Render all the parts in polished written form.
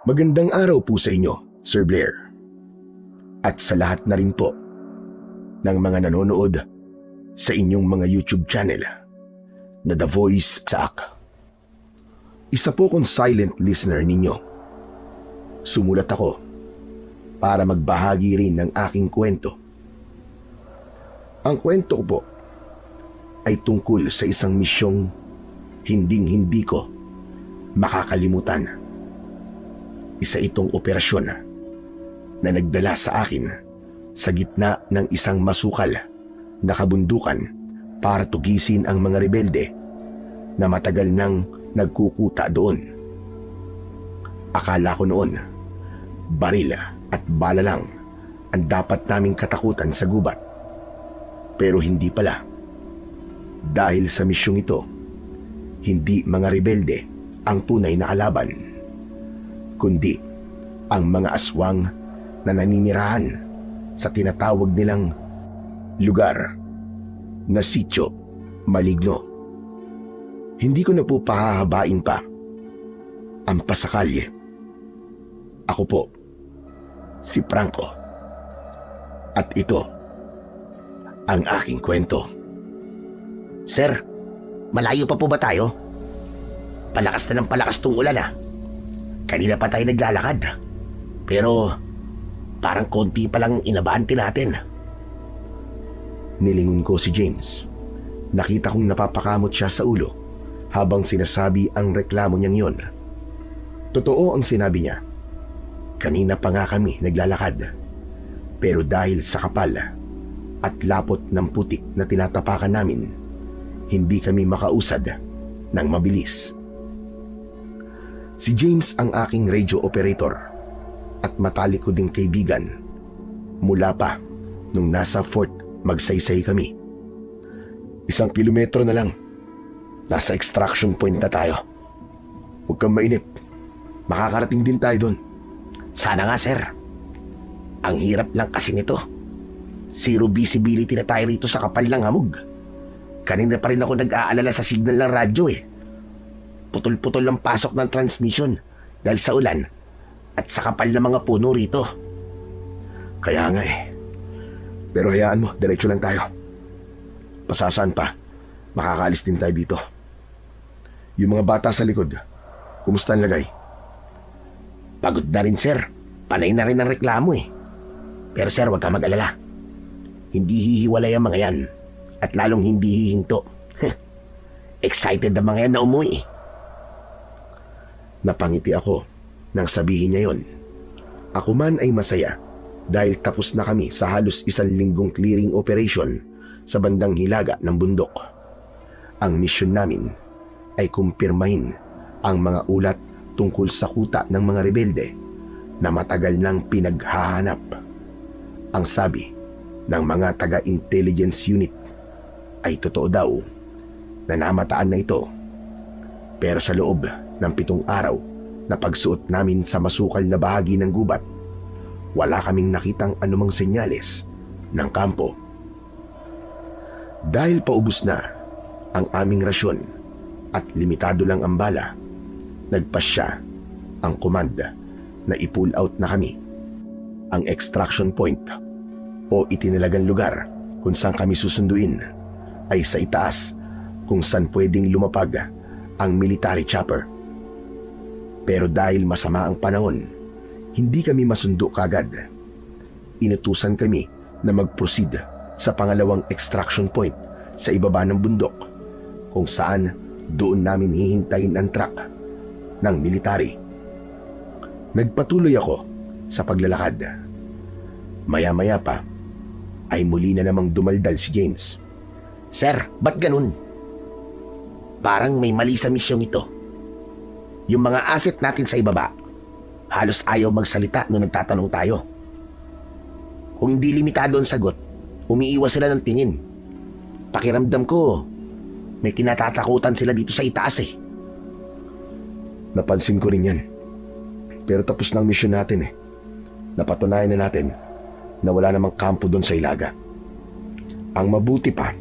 Magandang araw po sa inyo, Sir Blair. At sa lahat na rin po ng mga nanonood sa inyong mga YouTube channel na The Voice Sack. Isa po kong silent listener ninyo. Sumulat ako para magbahagi rin ng aking kwento. Ang kwento ko po ay tungkol sa isang misyong hinding-hindi ko makakalimutan. Isa itong operasyon na nagdala sa akin sa gitna ng isang masukal na kabundukan para tugisin ang mga rebelde na matagal nang nagkukuta doon. Akala ko noon, baril at bala lang ang dapat naming katakutan sa gubat. Pero hindi pala. Dahil sa misyong ito, hindi mga rebelde ang tunay na kalaban, kundi ang mga aswang na naninirahan sa tinatawag nilang lugar na Sitio Maligno. Hindi ko na po pahahabain pa ang pasakalye. Ako po, si Franco. At ito ang aking kwento. Sir, malayo pa po ba tayo? Palakas na ng palakas tong ulan Kanina pa tayo naglalakad. Pero parang konti pa lang inabante natin. Nilingon ko si James. Nakita kong napapakamot siya sa ulo habang sinasabi ang reklamo niyang yon. Totoo ang sinabi niya. Kanina pa nga kami naglalakad. Pero dahil sa kapal at lapot ng putik na tinatapakan namin, hindi kami makausad ng mabilis. Si James ang aking radio operator at matalik ko ding kaibigan mula pa nung nasa Fort Magsaysay kami. 1 kilometro na lang. Nasa extraction point na tayo. Huwag kang mainip. Makakarating din tayo doon. Sana nga, sir. Ang hirap lang kasi nito. Zero visibility na tayo rito sa kapal ng hamog. Kanina pa rin ako nag-aalala sa signal ng radyo Putol-putol ang pasok ng transmission dahil sa ulan at sa kapal ng mga puno rito. Kaya nga Pero hayaan mo, diretso lang tayo. Pasasaan pa, makakaalis din tayo dito. Yung mga bata sa likod, kumusta ang lagay? Pagod na rin, sir. Panay na rin ang reklamo Pero sir, huwag ka mag-alala. Hindi hihiwalay ang mga yan at lalong hindi hihinto. Excited ang mga yan na umuwi. Napangiti ako nang sabihin niya yon. Ako man ay masaya dahil tapos na kami sa halos 1 linggong clearing operation sa bandang hilaga ng bundok. Ang misyon namin ay kumpirmahin ang mga ulat tungkol sa kuta ng mga rebelde na matagal nang pinaghahanap. Ang sabi ng mga taga-intelligence unit ay totoo daw na namataan na ito. Pero sa loob ng 7 araw na pagsuot namin sa masukal na bahagi ng gubat, wala kaming nakitang anumang senyales ng kampo. Dahil paubos na ang aming rasyon at limitado lang ang bala, nagpasya ang komanda na i-pull out na kami. Ang extraction point o itinalagang lugar kung saan kami susunduin ay sa itaas kung saan pwedeng lumapag ang military chopper. Pero dahil masama ang panahon, hindi kami masundo kagad. Inutusan kami na mag-proceed sa pangalawang extraction point sa ibaba ng bundok kung saan doon namin hihintayin ang truck ng military. Nagpatuloy ako sa paglalakad. Maya-maya pa ay muli na namang dumaldal si James. Sir, ba't ganun? Parang may mali sa misyong ito. Yung mga asset natin sa ibaba, halos ayaw magsalita nung nagtatanong tayo. Kung hindi limitado ang sagot, umiiwas sila ng tingin. Pakiramdam ko, may kinatatakutan sila dito sa itaas Napansin ko rin yan. Pero tapos na ang misyon natin Napatunayan na natin na wala namang kampo doon sa Ilaga. Ang mabuti pa,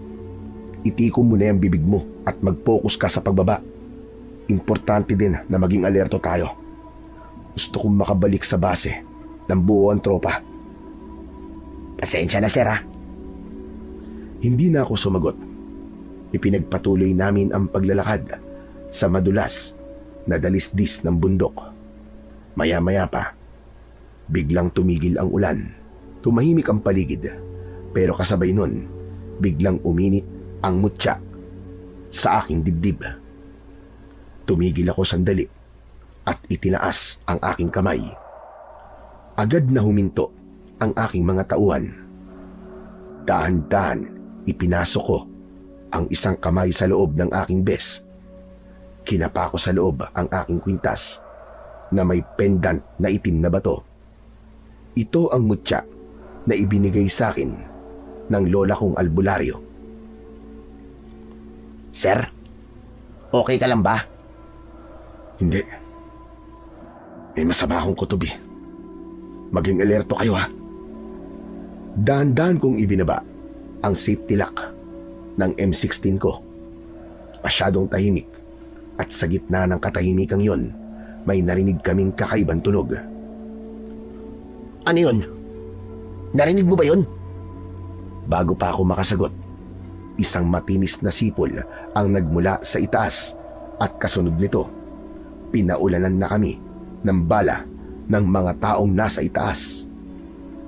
itikom mo na yung bibig mo at mag-focus ka sa pagbaba. Importante din na maging alerto tayo. Gusto kong makabalik sa base ng buo ang tropa. Pasensya na, sir, ha? Hindi na ako sumagot. Ipinagpatuloy namin ang paglalakad sa madulas na dalisdis ng bundok. Maya-maya pa, biglang tumigil ang ulan. Tumahimik ang paligid. Pero kasabay nun, biglang uminit ang mutya sa aking dibdib. Tumigil ako sandali at itinaas ang aking kamay. Agad na huminto ang aking mga tauhan. Dahan-dahan ipinasok ko ang isang kamay sa loob ng aking bes. Kinapa ko sa loob ang aking kwintas na may pendant na itim na bato. Ito ang mutya na ibinigay sa akin ng lola kong albularyo. Sir, okay ka lang ba? Hindi. May masama akong kutob eh. Maging alerto kayo ha. Dahan-dahan kong ibinaba ang safety lock ng M16 ko. Masyadong tahimik at sa gitna ng katahimikang yon, may narinig kaming kakaibang tunog. Ano yun? Narinig mo ba yun? Bago pa ako makasagot, isang matinis na sipol ang nagmula sa itaas at kasunod nito, pinaulanan na kami ng bala ng mga taong nasa itaas.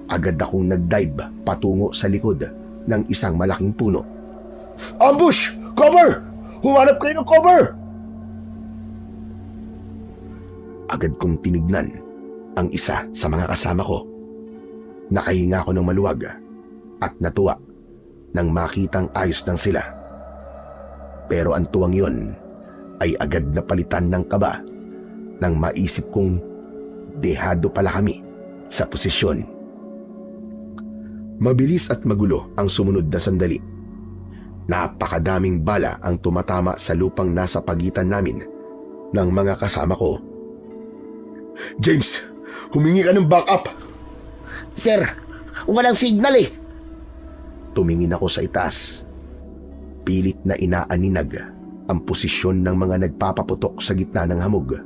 Agad akong nag-dive patungo sa likod ng isang malaking puno. Ambush! Cover! Humanap kayo ng cover! Agad kong tinignan ang isa sa mga kasama ko. Nakahinga ako ng maluwag at natuwa nang makitang ayos lang sila. Pero ang tuwang yon ay agad na palitan ng kaba nang maisip kong dehado pala kami sa posisyon. Mabilis at magulo ang sumunod na sandali. Napakadaming bala ang tumatama sa lupang nasa pagitan namin ng mga kasama ko. James, humingi ka ng backup! Sir, walang signal eh. Tumingin ako sa itaas. Pilit na inaaninag ang posisyon ng mga nagpapaputok sa gitna ng hamog.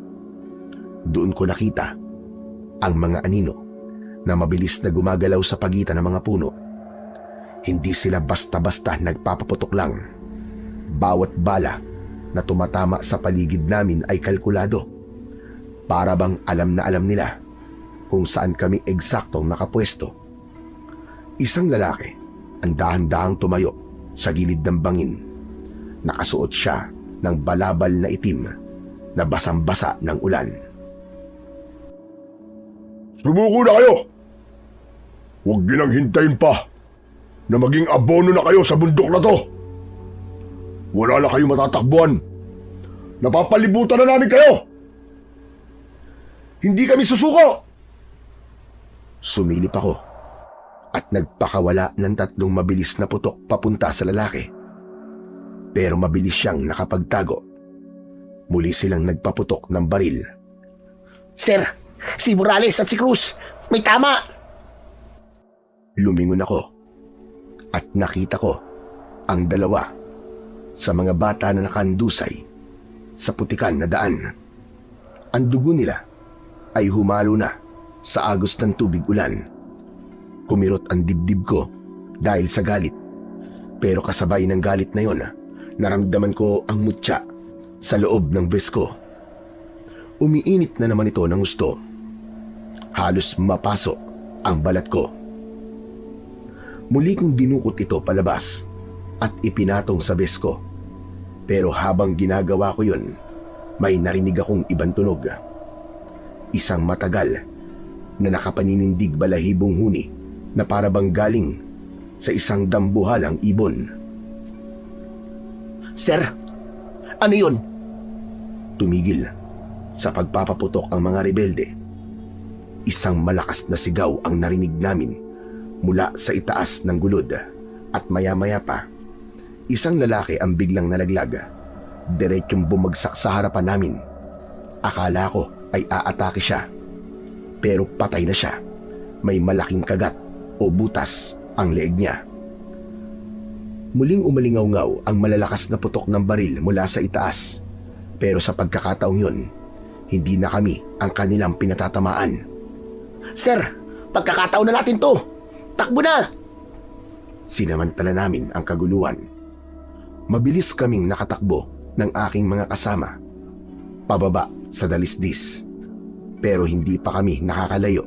Doon ko nakita ang mga anino na mabilis na gumagalaw sa pagitan ng mga puno. Hindi sila basta-basta nagpapaputok lang. Bawat bala na tumatama sa paligid namin ay kalkulado. Para bang alam na alam nila kung saan kami eksaktong nakapwesto. Isang lalaki ang dahan-dahang tumayo sa gilid ng bangin. Nakasuot siya ng balabal na itim na basang-basa ng ulan. Sumuko na kayo! Huwag ginang hintayin pa na maging abono na kayo sa bundok na to. Wala na kayong matatakbuhan. Napapalibutan na namin kayo! Hindi kami susuko! Sumilip ako at nagpakawala ng 3 mabilis na putok papunta sa lalaki. Pero mabilis siyang nakapagtago. Muli silang nagpaputok ng baril. Sir, si Morales at si Cruz, may tama! Lumingon ako at nakita ko ang dalawa sa mga bata na nakandusay sa putikan na daan. Ang dugo nila ay humalo na sa agos ng tubig ulan. Kumirot ang dibdib ko dahil sa galit. Pero kasabay ng galit na yon, naramdaman ko ang mutya sa loob ng vest ko. Umiinit na naman ito ng gusto. Halos mapasok ang balat ko. Muli kong dinukot ito palabas at ipinatong sa vest ko. Pero habang ginagawa ko yun, may narinig akong ibang tunog. Isang matagal na nakapaninindig balahibong huni na parabang galing sa isang dambuhalang ibon. Sir, ano yun? Tumigil sa pagpapaputok ang mga rebelde. Isang malakas na sigaw ang narinig namin mula sa itaas ng gulod at maya-maya pa, isang lalaki ang biglang nalaglag. Diretsyong bumagsak sa harapan namin. Akala ko ay aatake siya, pero patay na siya. May malaking kagat o butas ang leeg niya. Muling umalingaw-ngaw ang malalakas na putok ng baril mula sa itaas. Pero sa pagkakataong yun, Hindi na kami ang kanilang pinatatamaan. Sir, pagkakataon na natin to. Takbo na! Sinamantala namin ang kaguluhan. Mabilis kaming nakatakbo ng aking mga kasama pababa sa dalisdis. Pero hindi pa kami nakakalayo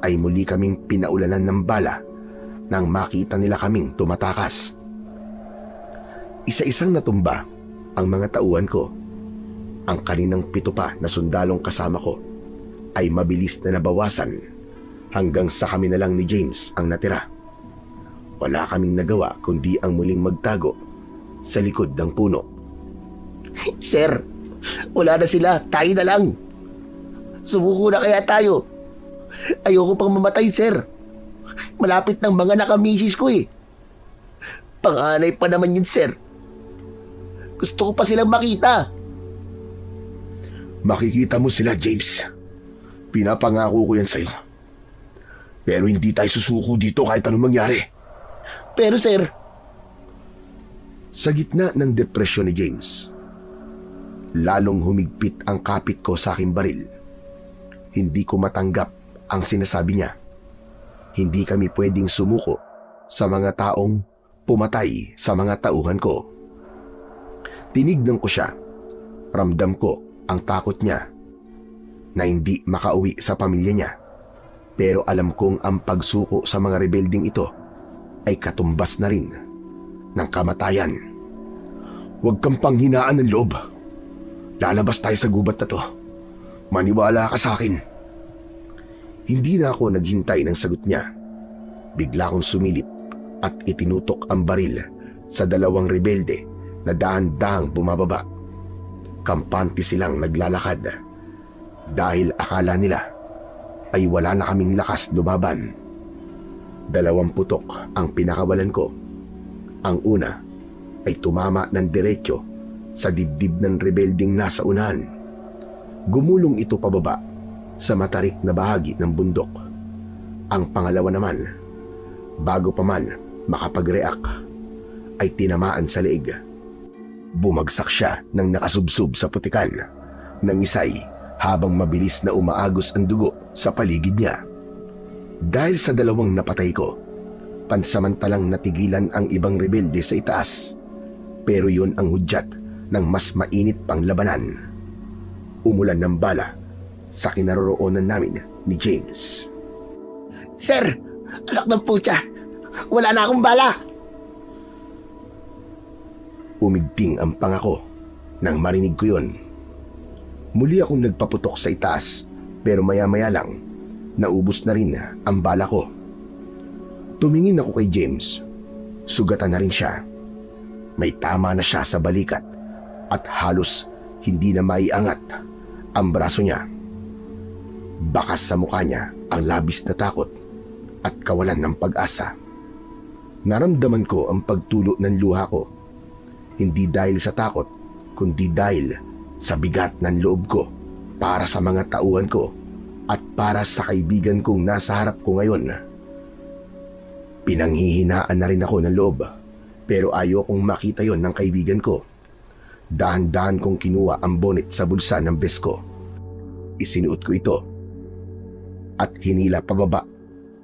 ay muli kaming pinaulanan ng bala nang makita nila kaming tumatakas. Isa-isang natumba ang mga tauhan ko. Ang kaninang 7 pa na sundalong kasama ko ay mabilis na nabawasan hanggang sa kami na lang ni James ang natira. Wala kaming nagawa kundi ang muling magtago sa likod ng puno. Sir, wala na sila. Tayo na lang. Sumuko na kaya tayo. Ayoko pang mamatay, sir. Malapit ng mga nakamisis ko eh. Panganay pa naman yun, sir. Gusto ko pa silang makita. Makikita mo sila, James. Pinapangako ko yan sa'yo. Pero hindi tayo susuko dito kahit anong mangyari. Pero, sir, sa gitna ng depresyon ni James, lalong humigpit ang kapit ko sa aking baril. Hindi ko matanggap ang sinasabi niya. Hindi kami pwedeng sumuko sa mga taong pumatay sa mga tauhan ko. Tinignan ko siya. Ramdam ko ang takot niya na hindi makauwi sa pamilya niya. Pero alam kong ang pagsuko sa mga rebelding ito ay katumbas na rin ng kamatayan. Huwag kang panghinaan ng loob. Lalabas tayo sa gubat na to. Maniwala ka sa akin. Hindi na ako naghintay ng sagot niya. Bigla akong sumilip at itinutok ang baril sa 2 rebelde na dahan-dahang bumababa. Kampante silang naglalakad dahil akala nila ay wala na kaming lakas lumaban. 2 putok ang pinakawalan ko. Ang una ay tumama ng diretso sa dibdib ng rebelding nasa unahan. Gumulong ito pababa sa matarik na bahagi ng bundok. Ang pangalawa naman, bago pa man makapag-react, ay tinamaan sa leeg. Bumagsak siya nang nakasubsob sa putikan ng isay habang mabilis na umaagos ang dugo sa paligid niya. Dahil sa 2 napatay ko, pansamantalang natigilan ang ibang rebelde sa itaas. Pero yun ang hudyat ng mas mainit pang labanan. Umulan ng bala sa kinaroroonan namin ni James. Sir, anak ng putya. Wala na akong bala. Umigting ang pangako nang marinig ko yun. Muli akong nagpaputok sa itaas pero maya-maya lang naubos na rin ang bala ko. Tumingin ako kay James. Sugatan na rin siya. May tama na siya sa balikat at halos hindi na maiangat ang braso niya. Bakas sa mukha niya ang labis na takot at kawalan ng pag-asa. Naramdaman ko ang pagtulo ng luha ko. Hindi dahil sa takot, kundi dahil sa bigat ng loob ko para sa mga tauhan ko at para sa kaibigan kong nasa harap ko ngayon. Pinanghihinaan na rin ako ng loob, pero ayokong makita yon ng kaibigan ko. Dahan-dahan kong kinuha ang bonnet sa bulsa ng vest ko. Isinuot ko ito at hinila pababa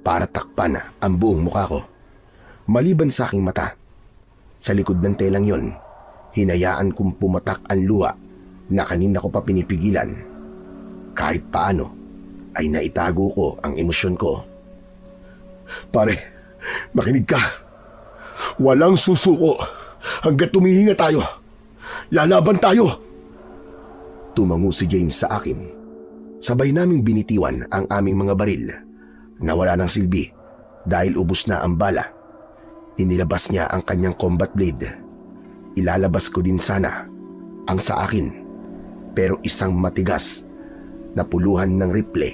para takpan ang buong mukha ko. Maliban sa aking mata, sa likod ng telang yon, hinayaan kong pumatak ang luha na kanina ko pa pinipigilan. Kahit paano ay naitago ko ang emosyon ko. Pare, makinig ka. Walang susuko hanggat tumihinga tayo. Lalaban tayo. Tumango si James sa akin. Sabay naming binitiwan ang aming mga baril na wala ng silbi dahil ubos na ang bala. Inilabas niya ang kanyang combat blade. Ilalabas ko din sana ang sa akin, pero isang matigas na puluhan ng rifle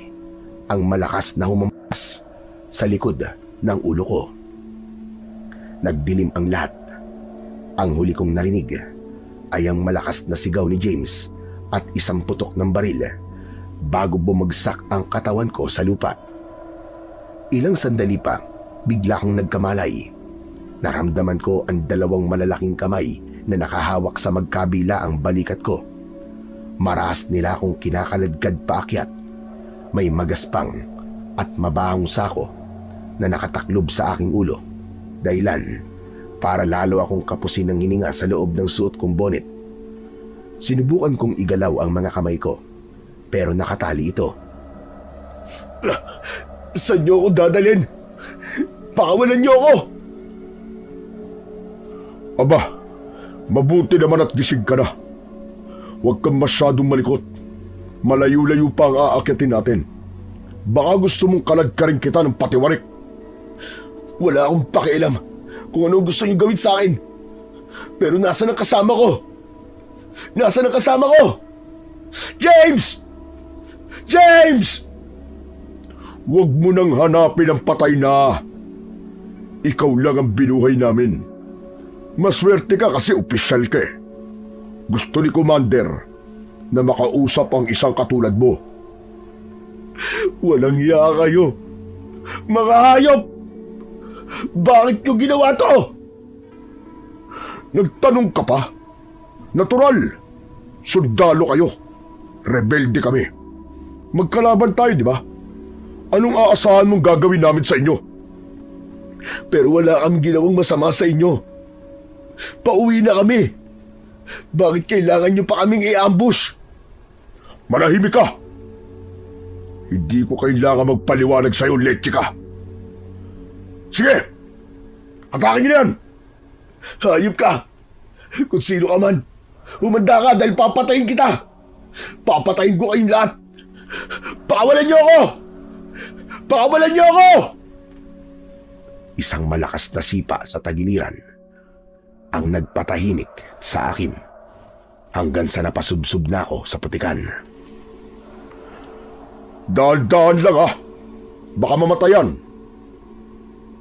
ang malakas na humampas sa likod ng ulo ko. Nagdilim ang lahat. Ang huli kong narinig ay ang malakas na sigaw ni James at isang putok ng baril bago bumagsak ang katawan ko sa lupa. Ilang sandali pa, bigla kong nagkamalay. Naramdaman ko ang 2 malalaking kamay na nakahawak sa magkabila ang balikat ko. Marahas nila akong kinakaladkad paakyat. May magaspang at mabahong sako na nakataklob sa aking ulo. Dahilan para lalo akong kapusin ng hininga sa loob ng suot kong bonnet. Sinubukan kong igalaw ang mga kamay ko, pero nakatali ito. Saan niyo ako dadalhin? Pakawalan niyo ako! Aba, mabuti naman at gising ka na. Huwag kang masyadong malikot. Malayo-layo pa ang aakyatin natin. Baka gusto mong kaladkarin kita ng patiwarik. Wala akong pakialam kung ano gusto niyo gawin sa akin. Pero nasaan ang kasama ko? Nasaan ang kasama ko? James! James! Huwag mo nang hanapin ang patay na. Ikaw lang ang binuhay namin. Maswerte ka kasi opisyal ka eh. Gusto ni Commander na makausap ang isang katulad mo. Walang hiya kayo. Mga hayop! Bakit nyo ginawa to? Nagtanong ka pa? Natural. Sundalo kayo. Rebelde kami. Magkalaban tayo, di ba? Anong aasahan mong gagawin namin sa inyo? Pero wala kami ginawang masama sa inyo. Pauwi na kami. Bakit kailangan nyo pa kaming i-ambush? Manahimik ka! Hindi ko kailangan magpaliwanag sa'yo, Lechika. Sige! Atakin nyo yan! Hayop ka! Kung sino ka man, humanda ka dahil papatayin kita! Papatayin ko kayong lahat! Pakawalan nyo ako! Pakawalan nyo ako! Isang malakas na sipa sa tagiliran ang nagpatahimik sa akin hanggang sa napasubsob na ako sa putikan. Dahan-dahan lang ha! Baka mamatayan!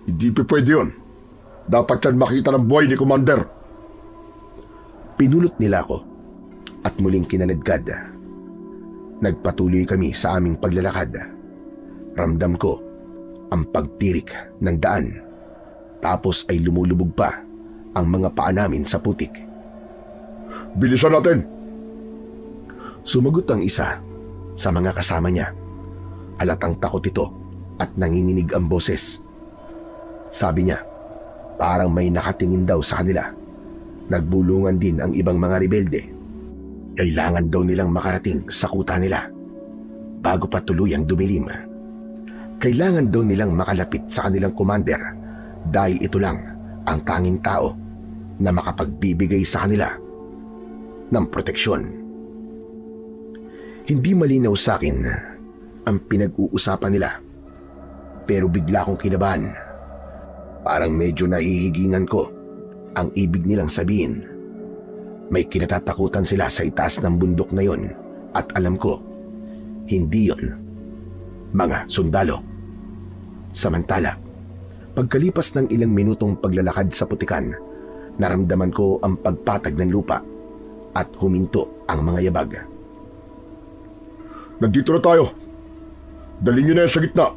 Hindi pa pwede yun. Dapat yan makita ng buhay ni Commander. Pinulot nila ako at muling kinaladkad. Nagpatuloy kami sa aming paglalakad. Ramdam ko ang pagtirik ng daan. Tapos ay lumulubog pa ang mga paa namin sa putik. Bilisan natin! Sumagot ang isa sa mga kasama niya. Halatang takot ito at nanginginig ang boses. Sabi niya, parang may nakatingin daw sa kanila. Nagbulungan din ang ibang mga rebelde. Kailangan daw nilang makarating sa kuta nila bago pa tuluyang dumilim. Kailangan daw nilang makalapit sa kanilang commander dahil ito lang ang tanging tao na makapagbibigay sa kanila ng proteksyon. Hindi malinaw sa akin ang pinag-uusapan nila, pero bigla akong kinabahan. Parang medyo nahihigingan ko ang ibig nilang sabihin. May kinatatakutan sila sa itaas ng bundok na yon at alam ko, hindi yon mga sundalo. Samantala, pagkalipas ng ilang minutong paglalakad sa putikan, naramdaman ko ang pagpatag ng lupa at huminto ang mga yabag. Nandito na tayo. Dalhin niyo na yan sa gitna.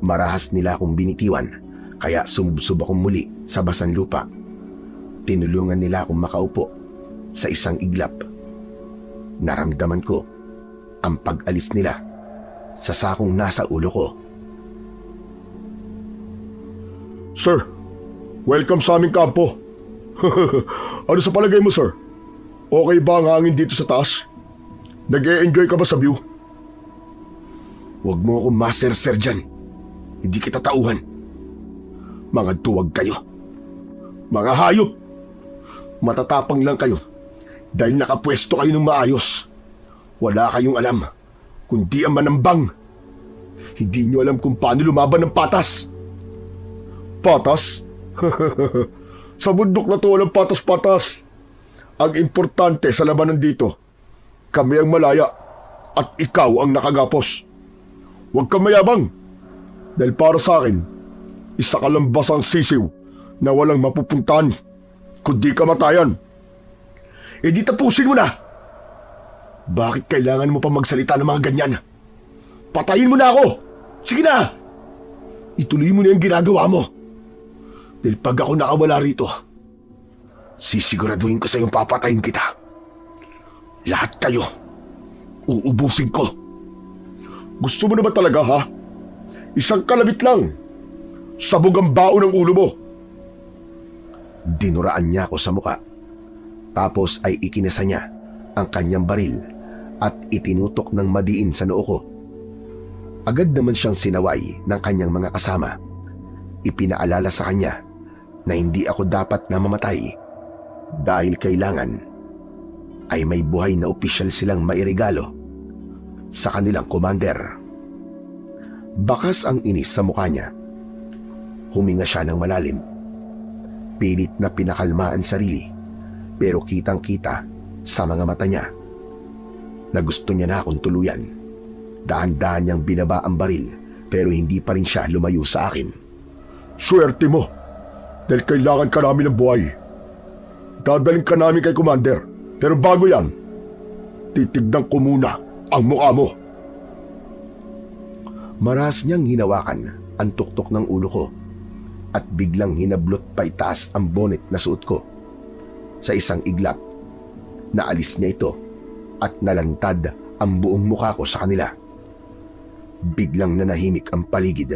Marahas nila akong binitiwan, kaya sumubsob akong muli sa basang lupa. Tinulungan nila akong makaupo sa isang iglap. Naramdaman ko ang pag-alis nila sa sakong nasa ulo ko. Sir, welcome sa aming kampo. Ano sa palagay mo, sir? Okay ba ang hangin dito sa taas? Nag-e-enjoy ka ba sa view? Huwag mo akong maser-ser dyan. Hindi kita tauhan. Mga duwag kayo. Mga hayop. Matatapang lang kayo dahil nakapwesto kayo ng maayos. Wala kayong alam kundi ang manambang. Hindi nyo alam kung paano lumaban ng patas. Patas? Sa bundok na to walang patas-patas. Ang importante sa labanan dito, kami ang malaya at ikaw ang nakagapos. Huwag kang mayabang dahil para sa akin, isa ka lang basang sisiw na walang mapupuntahan kundi kamatayan. E di tapusin mo na. Bakit kailangan mo pa magsalita ng mga ganyan? Patayin mo na ako. Sige na. Ituloy mo na yung ginagawa mo. Dahil pag ako nakawala rito, sisiguraduhin ko sa iyong papatayin kita. Lahat kayo. Uubusin ko. Gusto mo na ba talaga, ha? Isang kalabit lang. Sabog ang baon ng ulo mo. Dinuraan niya ako sa muka. Tapos ay ikinasa niya ang kanyang baril at itinutok ng madiin sa noo ko. Agad naman siyang sinaway ng kanyang mga kasama. Ipinaalala sa kanya na hindi ako dapat na mamatay dahil kailangan ay may buhay na opisyal silang mairegalo sa kanilang commander. Bakas ang inis sa mukha niya. Huminga siya ng malalim. Pilit na pinakalmaan sarili, pero kitang-kita sa mga mata niya na gusto niya na akong tuluyan. Dahan-dahan niyang binaba ang baril, pero hindi pa rin siya lumayo sa akin. Swerte mo, dahil kailangan ka namin ng buhay. Dadaling ka namin kay Commander, pero bago yan, titignan ko muna ang mukha mo. Maras niyang hinawakan ang tuktok ng ulo ko at biglang hinablot pa itaas ang bonnet na suot ko. Sa isang iglap, naalis niya ito at nalantad ang buong mukha ko sa kanila. Biglang nanahimik ang paligid.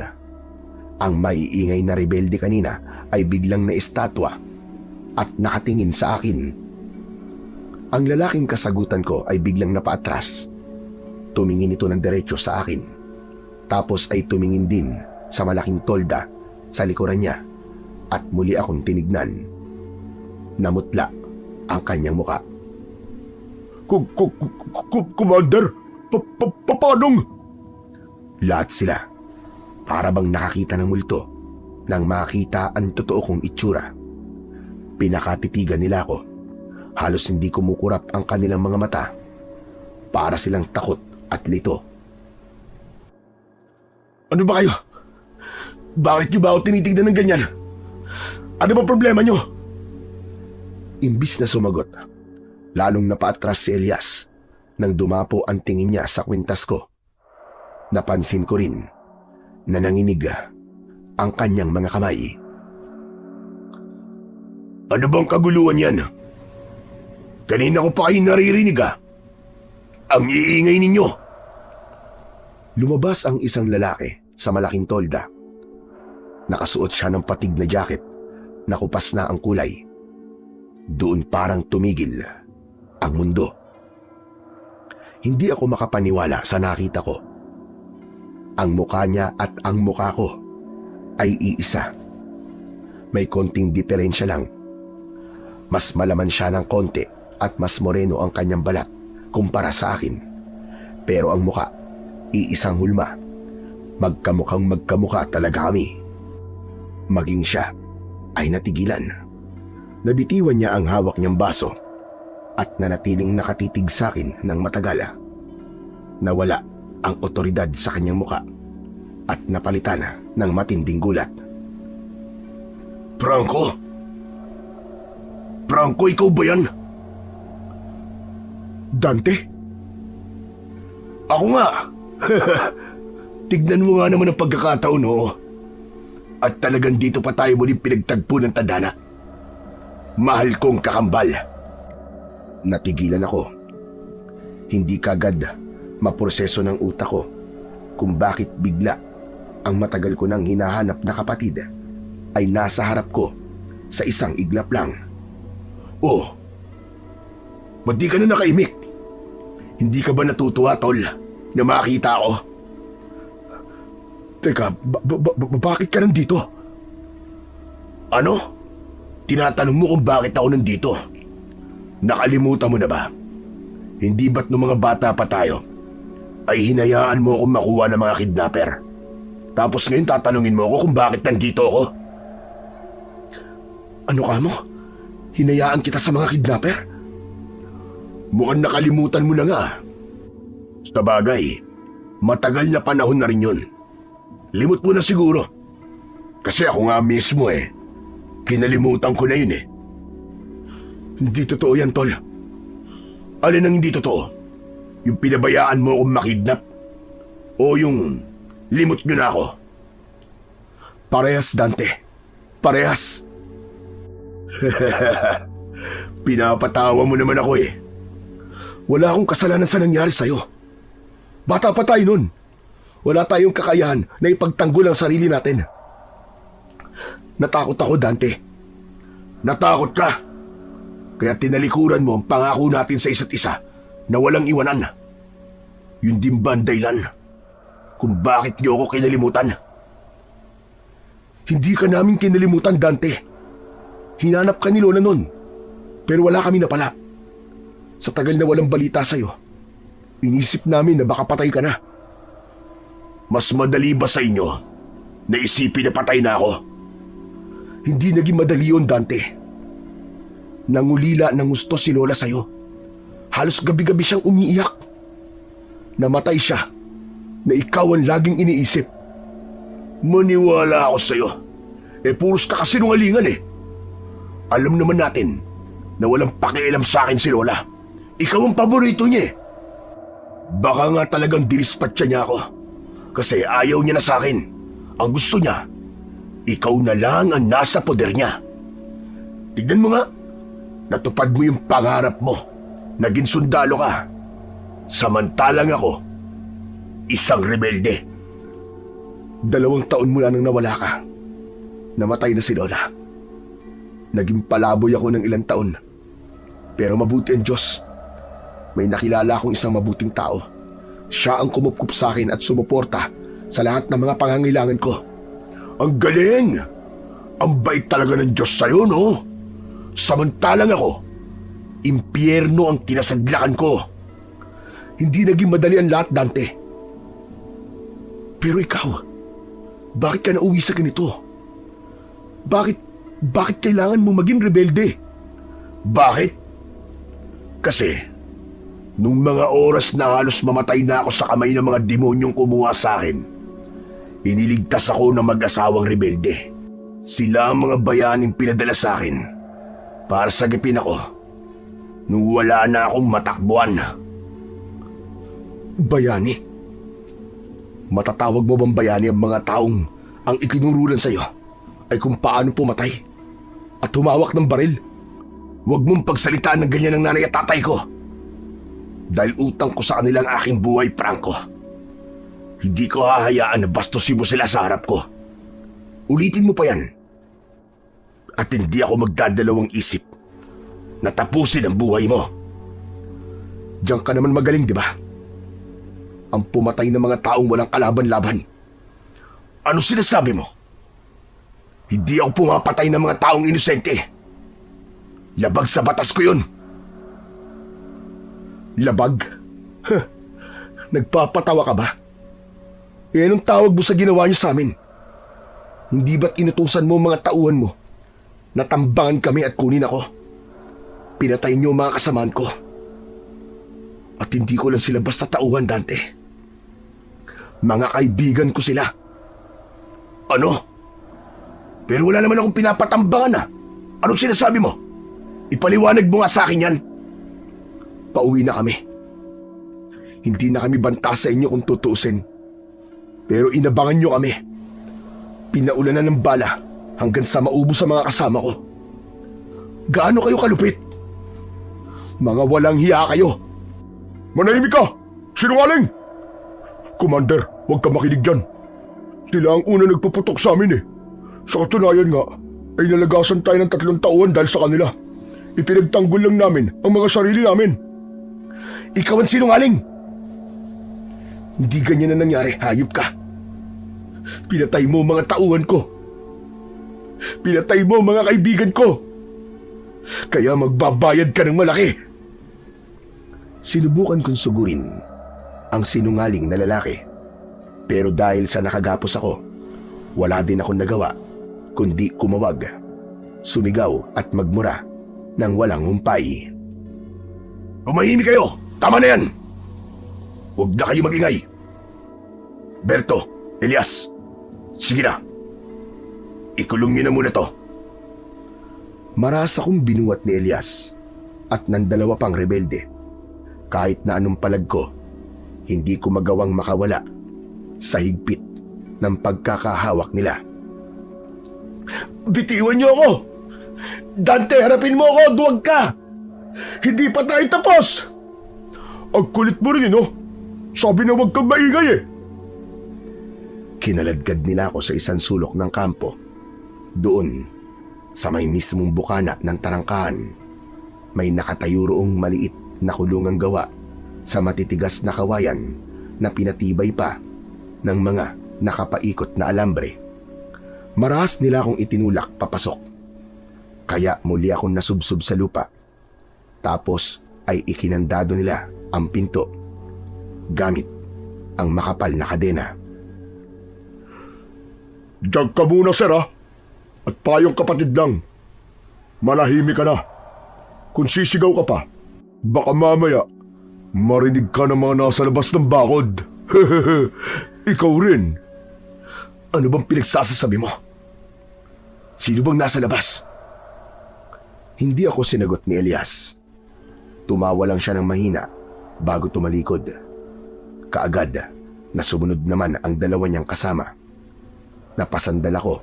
Ang maiingay na rebelde kanina ay biglang naistatwa at nakatingin sa akin. Ang lalaking kasagutan ko ay biglang napaatras. Tumingin ito ng diretso sa akin. Tapos ay tumingin din sa malaking tolda sa likuran niya at muli akong tinignan. Namutla ang kanyang muka. Commander, paanong? Lahat sila para bang nakakita ng multo nang makita ang totoo kong itsura. Pinakatitigan nila ako. Halos hindi kumukurap ang kanilang mga mata. Para silang takot at lito. Ano ba kayo? Bakit niyo ba ako tinitignan ng ganyan? Ano ba problema niyo? Imbis na sumagot, lalong napaatras si Elias nang dumapo ang tingin niya sa kwintas ko. Napansin ko rin na nanginig ang kanyang mga kamay. Ano bang kaguluhan yan? Kanina ko pa kayo naririnig Ang iingay ninyo. Lumabas ang isang lalaki sa malaking tolda. Nakasuot siya ng patig na jacket na kupas na ang kulay. Doon parang tumigil ang mundo. Hindi ako makapaniwala sa nakita ko. Ang mukha niya at ang mukha ko ay iisa. May konting diferensya lang. Mas malaman siya ng konti at mas moreno ang kanyang balat kumpara sa akin. Pero ang mukha, iisang hulma. Magkamukhang magkamukha talaga kami. Maging siya ay natigilan. Nabitiwan niya ang hawak niyang baso at nanatiling nakatitig sa akin ng matagal. Nawala ang otoridad sa kanyang muka at napalitan ng matinding gulat. Franco? Franco, ikaw ba yan? Dante? Ako nga. Tignan mo nga naman ang pagkakataon, no? At talagang dito pa tayo muling pinagtagpo ng tadhana. Mahal kong kakambal. Natigilan ako. Hindi kagad maproseso ng utak ko kung bakit bigla ang matagal ko nang hinahanap na kapatid ay nasa harap ko sa isang iglap lang. Oh, ba't di ka na nakaimik? Hindi ka ba natutuwa, tol, na makita ako? Teka, bakit ka nandito? Ano? Tinatanong mo kung bakit ako nandito? Nakalimutan mo na ba? Hindi ba't nung mga bata pa tayo ay hinayaan mo akong makuha ng mga kidnapper? Tapos ngayon tatanungin mo ako kung bakit nandito ako? Ano ka mo? Hinayaan kita sa mga kidnapper? Mukhang nakalimutan mo na nga. Sa bagay, matagal na panahon na rin yun. Limot mo na siguro. Kasi ako nga mismo kinalimutan ko na yun Hindi totoo yan, tol. Alin ang hindi totoo? Yung pinabayaan mo akong makidnap? O yung limot nyo na ako? Parehas, Dante. Parehas. Pinapatawa mo naman ako Wala akong kasalanan sa nangyari sa'yo. Bata pa tayo nun. Wala tayong kakayahan na ipagtanggol ang sarili natin. Natakot ako, Dante. Natakot ka. Kaya tinalikuran mo ang pangako natin sa isa't isa na walang iwanan. Yun din ba ang dahilan kung bakit niyo ako kinalimutan? Hindi ka namin kinalimutan, Dante. Hinanap ka ni Lola nun, pero wala kami napala. Sa tagal na walang balita sa'yo, inisip namin na baka patay ka na. Mas madali ba sa inyo na isipin na patay na ako? Hindi naging madali yun, Dante. Nangulila ng gusto si Lola sa'yo. Halos gabi-gabi siyang umiiyak. Namatay siya na ikaw ang laging iniisip. Maniwala ako sa'yo. Puros ka kasinungalingan eh. Alam naman natin na walang pakialam sa akin si Lola. Ikaw ang paborito niya eh. Baka nga talagang dinispatcha niya ako. Kasi ayaw niya na sa akin. Ang gusto niya, ikaw na lang ang nasa poder niya. Tignan mo nga, natupad mo yung pangarap mo. Naging sundalo ka. Samantalang ako, isang rebelde. 2 taon mula nang nawala ka. Namatay na si Lola. Naging palaboy ako ng ilang taon. Pero mabuti ang Diyos. May nakilala akong isang mabuting tao. Siya ang kumupkup sa akin at sumuporta sa lahat ng mga pangangailangan ko. Ang galing! Ang bait talaga ng Diyos sa'yo, no? Samantalang ako, impyerno ang kinasadlakan ko. Hindi naging madali ang lahat, Dante. Pero ikaw, bakit ka nauwi sa ganito? Bakit kailangan mo maging rebelde? Bakit? Kasi, nung mga oras na halos mamatay na ako sa kamay ng mga demonyong kumuha sa akin, iniligtas ako ng mag-asawang rebelde. Sila ang mga bayaning pinadala sa akin para sagipin ako nung wala na akong matakbuhan. Bayani? Matatawag mo bang bayani ang mga taong ang itinurulan sa'yo ay kung paano pumatay at humawak ng baril? Huwag mong pagsalitaan ng ganyan ng nanay at tatay ko. Dahil utang ko sa kanila ang aking buhay, Franco. Hindi ko hahayaan na bastusin mo sila sa harap ko. Ulitin mo pa yan. At hindi ako magdadalawang isip na tapusin ang buhay mo. Diyan ka naman magaling, di ba? Ang pumatay ng mga taong walang kalaban-laban. Ano sinasabi mo? Hindi ako pumapatay ng mga taong inosente. Labag sa batas ko yun. Labag? Huh. Nagpapatawa ka ba? Anong tawag mo sa ginawa niyo sa amin? Hindi ba't inutusan mo mga tauhan mo? Natambangan kami at kunin ako. Pinatay niyo mga kasamaan ko. At hindi ko lang sila basta tauhan, Dante. Mga kaibigan ko sila. Ano? Pero wala naman akong pinapatambangan ah. Anong sinasabi mo? Ipaliwanag mo nga sa akin yan. Pauwi na kami. Hindi na kami banta sa inyo kung tutuusin. Pero inabangan nyo kami. Pinaulanan ng bala hanggang sa maubos sa mga kasama ko. Gaano kayo kalupit? Mga walang hiya kayo. Manahimik ka! Sinungaling! Commander, huwag ka makinig dyan. Sila ang una nagpuputok sa amin eh. Sa katunayan nga, ay nalagasan tayo ng 3 taon dahil sa kanila. Ipinagtanggol lang namin ang mga sarili namin. Ikaw ang sinungaling! Hindi ganyan na nangyari, hayop ka. Pinatay mo mga tauhan ko. Pinatay mo mga kaibigan ko. Kaya magbabayad ka ng malaki. Sinubukan kong sugurin ang sinungaling na lalaki. Pero dahil sa nakagapos ako, wala din akong nagawa kundi kumawag, sumigaw at magmura ng walang humpay. Umahimik kayo! Tama na yan! Huwag na kayo magingay. Berto, Elias, sige na. Ikulong niyo na muna to. Marasa kong binuwat ni Elias at ng 2 pang rebelde. Kahit na anong palag ko, hindi ko magawang makawala sa higpit ng pagkakahawak nila. Bitiwan niyo ako! Dante, harapin mo ako! Duwag ka! Hindi pa tayo tapos! Ang kulit mo rin, no? Sabi na huwag kang maingay eh. Kinaladkad nila ako sa isang sulok ng kampo. Doon, sa may mismong bukana ng tarangkahan, may nakatayo roong maliit na kulungang gawa sa matitigas na kawayan na pinatibay pa ng mga nakapaikot na alambre. Marahas nila akong itinulak papasok. Kaya muli akong nasubsob sa lupa. Tapos ay ikinandado nila ang pinto gamit ang makapal na kadena. Diyan ka muna, sir, ha? At payong kapatid lang. Manahimik ka na. Kung sisigaw ka pa, baka mamaya marinig ka ng mga nasa labas ng bakod. Ikaw rin. Ano bang pinagsasasabi mo? Sino bang nasa labas? Hindi ako sinagot ni Elias. Tumawa lang siya ng mahina bago tumalikod. Kaagad na sumunod naman ang dalawa niyang kasama. Napasandal ako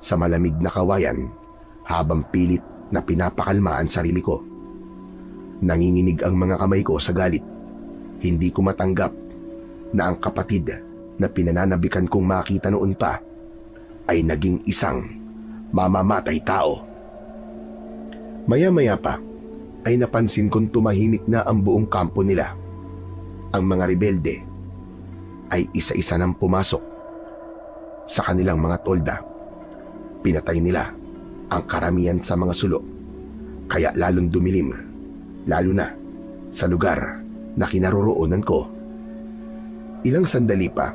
sa malamig na kawayan habang pilit na pinapakalma ang sarili ko. Nanginginig ang mga kamay ko sa galit. Hindi ko matanggap na ang kapatid na pinananabikan kong makita noon pa ay naging isang mamamatay tao. Maya-maya pa ay napansin kong tumahimik na ang buong kampo nila. Ang mga rebelde ay isa-isa nang pumasok sa kanilang mga tolda. Pinatay nila ang karamihan sa mga sulo, kaya lalong dumilim, lalo na sa lugar na kinaroroonan ko. Ilang sandali pa,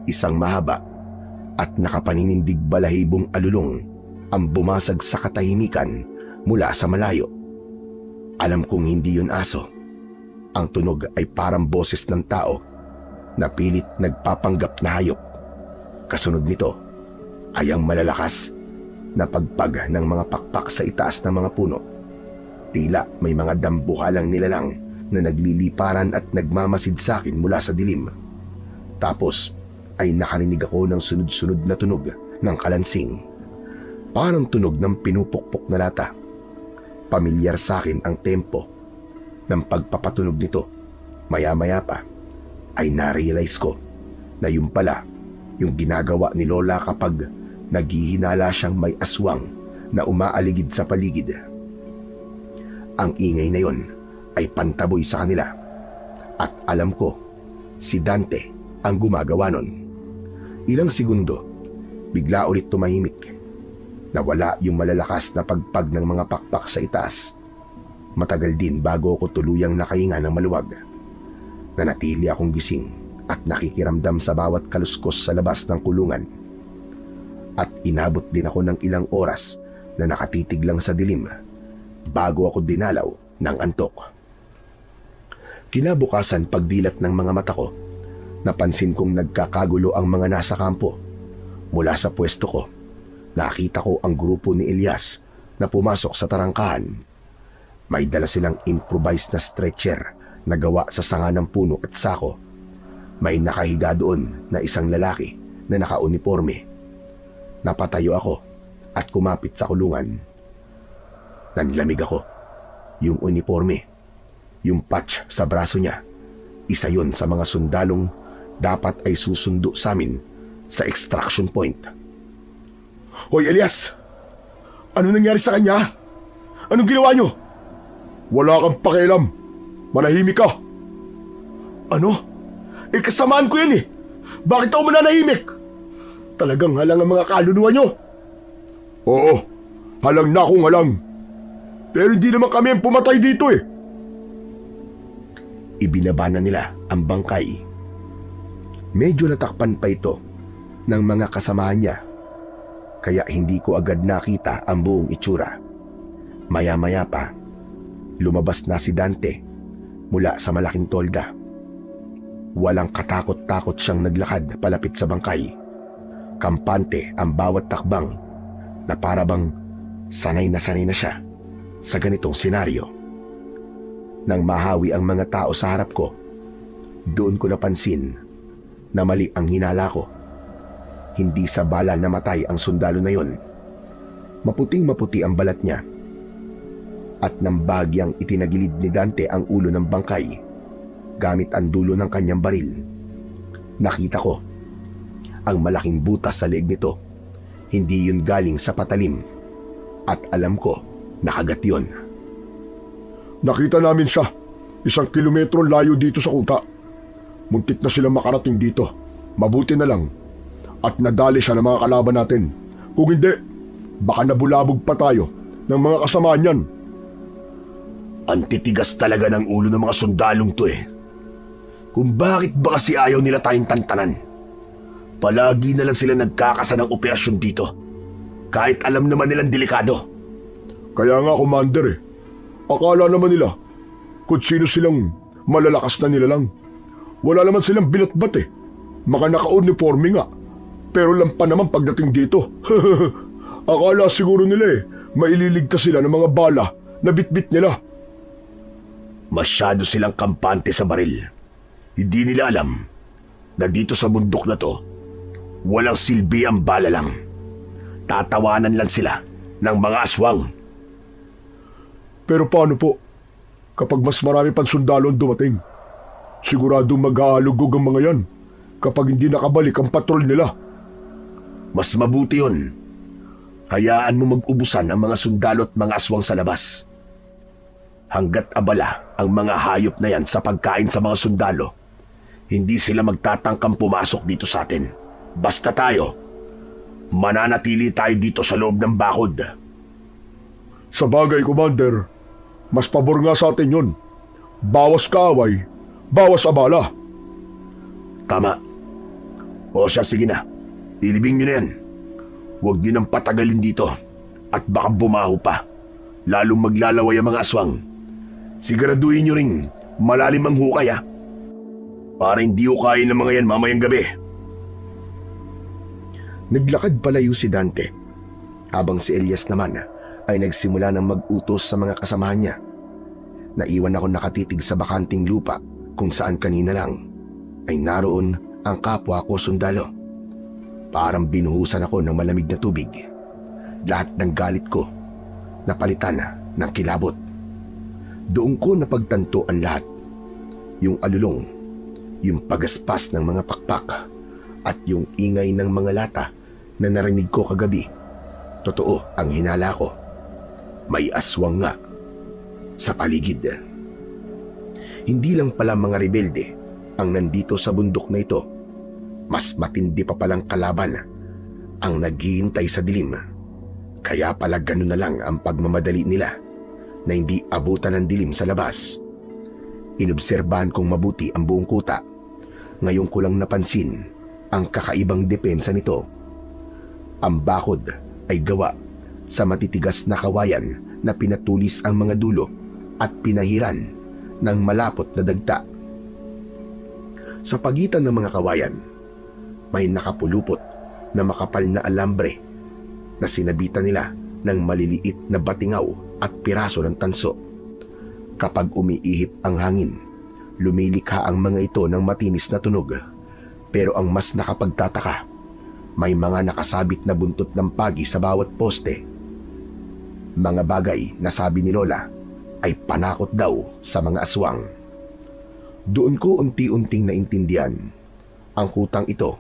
isang mahaba at nakapaninindig balahibong alulong ang bumasag sa katahimikan mula sa malayo. Alam kong hindi yun aso. Ang tunog ay parang boses ng tao na pilit nagpapanggap na hayop. Kasunod nito ay ang malalakas na pagpag ng mga pakpak sa itaas ng mga puno. Tila may mga dambuhalang nilalang na nagliliparan at nagmamasid sa akin mula sa dilim. Tapos ay nakarinig ako ng sunod-sunod na tunog ng kalansing. Parang tunog ng pinupukpok na lata. Pamilyar sa akin ang tempo ng pagpapatunog nito. Maya-maya pa ay na-realize ko na yun pala yung ginagawa ni Lola kapag naghihinala siyang may aswang na umaaligid sa paligid. Ang ingay na yon ay pantaboy sa kanila at alam ko si Dante ang gumagawa nun. Ilang segundo, bigla ulit tumahimik. Nawala yung malalakas na pagpag ng mga pakpak sa itaas. Matagal din bago ako tuluyang nakahinga ng maluwag. Nanatili akong gising at nakikiramdam sa bawat kaluskos sa labas ng kulungan. At inabot din ako ng ilang oras na nakatitig lang sa dilim bago ako dinalaw ng antok. Kinabukasan pagdilat ng mga mata ko, napansin kong nagkakagulo ang mga nasa kampo. Mula sa pwesto ko, nakita ko ang grupo ni Elias na pumasok sa tarangkahan. May dala silang improvised na stretcher na gawa sa sanga ng puno at sako. May nakahiga doon na isang lalaki na nakauniforme. Napatayo ako at kumapit sa kulungan. Nanlamig ako. Yung uniforme, yung patch sa braso niya, isa yon sa mga sundalong dapat ay susundo sa amin sa extraction point. Hoy, Elias! Ano nangyari sa kanya? Anong ginawa nyo? Wala kang pakialam. Manahimik ka. Ano? Kasamaan ko yan eh. Bakit ako mananahimik? Talagang halang ang mga kaluluwa nyo. Oo, halang na akong halang. Pero hindi naman kami ang pumatay dito eh. Ibinaba na nila ang bangkay. Medyo natakpan pa ito ng mga kasamahan niya, kaya hindi ko agad nakita ang buong itsura. Maya-maya pa, lumabas na si Dante mula sa malaking tolda. Walang katakot-takot siyang naglakad palapit sa bangkay. Kampante ang bawat takbang na para bang sanay na siya sa ganitong senaryo. Nang mahawi ang mga tao sa harap ko, doon ko napansin na mali ang hinala ko. Hindi sa bala namatay ang sundalo na yon. Maputing-maputi ang balat niya. At nang bagyang itinagilid ni Dante ang ulo ng bangkay, gamit ang dulo ng kanyang baril. Nakita ko ang malaking butas sa leeg nito. Hindi yun galing sa patalim at alam ko nakagat yun. Nakita namin siya. 1 kilometro layo dito sa kuta. Muntik na sila makarating dito. Mabuti na lang at nadali siya ng mga kalaban natin. Kung hindi, baka nabulabog pa tayo ng mga kasama niyan. Ang titigas talaga ng ulo ng mga sundalong to eh. Kung bakit ba kasi ayaw nila tayong tantanan? Palagi na lang sila nagkakasa ng operasyon dito. Kahit alam naman nilang delikado. Kaya nga, Commander eh. Akala naman nila kung sino silang malalakas na nila lang. Wala naman silang binatbat eh. Mga naka-uniforme nga. Pero lampa naman pagdating dito. Akala siguro nila eh, maililigtas sila ng mga bala na bitbit nila. Masyado silang kampante sa baril. Hindi nila alam na dito sa bundok na to, walang silbi ang bala lang. Tatawanan lang sila ng mga aswang. Pero paano po kapag mas marami pang sundalo ang dumating? Siguradong mag-aalugog ang mga yan kapag hindi nakabalik ang patrol nila. Mas mabuti yun. Hayaan mo mag-ubusan ang mga sundalo at mga aswang sa labas. Hanggat abala ang mga hayop na yan sa pagkain sa mga sundalo, hindi sila magtatangkang pumasok dito sa atin. Basta tayo, mananatili tayo dito sa loob ng bakod. Sa bagay, Commander, mas pabor nga sa atin yun. Bawas kaaway, bawas abala. Tama. O siya, sige na. Ilibing nyo na yan. Huwag nyo nang patagalin dito at baka bumaho pa. Lalong maglalaway ang mga aswang. Siguraduhin nyo ring malalim ang hukay para hindi hukayin ng mga yan mamayang gabi. Naglakad palayo si Dante, habang si Elias naman ay nagsimula ng mag-utos sa mga kasamahan niya. Naiwan ako nakatitig sa bakanting lupa kung saan kanina lang ay naroon ang kapwa ko sundalo. Parang binuhusan ako ng malamig na tubig. Lahat ng galit ko napalitan ng kilabot. Doon ko napagtanto ang lahat. Yung alulong, yung pagaspas ng mga pakpak, at yung ingay ng mga lata na narinig ko kagabi. Totoo ang hinala ko. May aswang nga sa paligid. Hindi lang pala mga rebelde ang nandito sa bundok na ito. Mas matindi pa palang kalaban ang naghihintay sa dilim. Kaya pala ganun na lang ang pagmamadali nila na hindi abutan ng dilim sa labas. Inobserbahan kong mabuti ang buong kuta. Ngayon ko lang napansin ang kakaibang depensa nito. Ang bakod ay gawa sa matitigas na kawayan na pinatulis ang mga dulo at pinahiran ng malapot na dagta. Sa pagitan ng mga kawayan, may nakapulupot na makapal na alambre na sinabitan nila ng maliliit na batingaw at piraso ng tanso. Kapag umiihip ang hangin, lumilikha ang mga ito ng matinis na tunog. Pero ang mas nakapagtataka, may mga nakasabit na buntot ng pagi sa bawat poste. Mga bagay na sabi ni Lola ay panakot daw sa mga aswang. Doon ko unti-unting naintindihan, ang kutang ito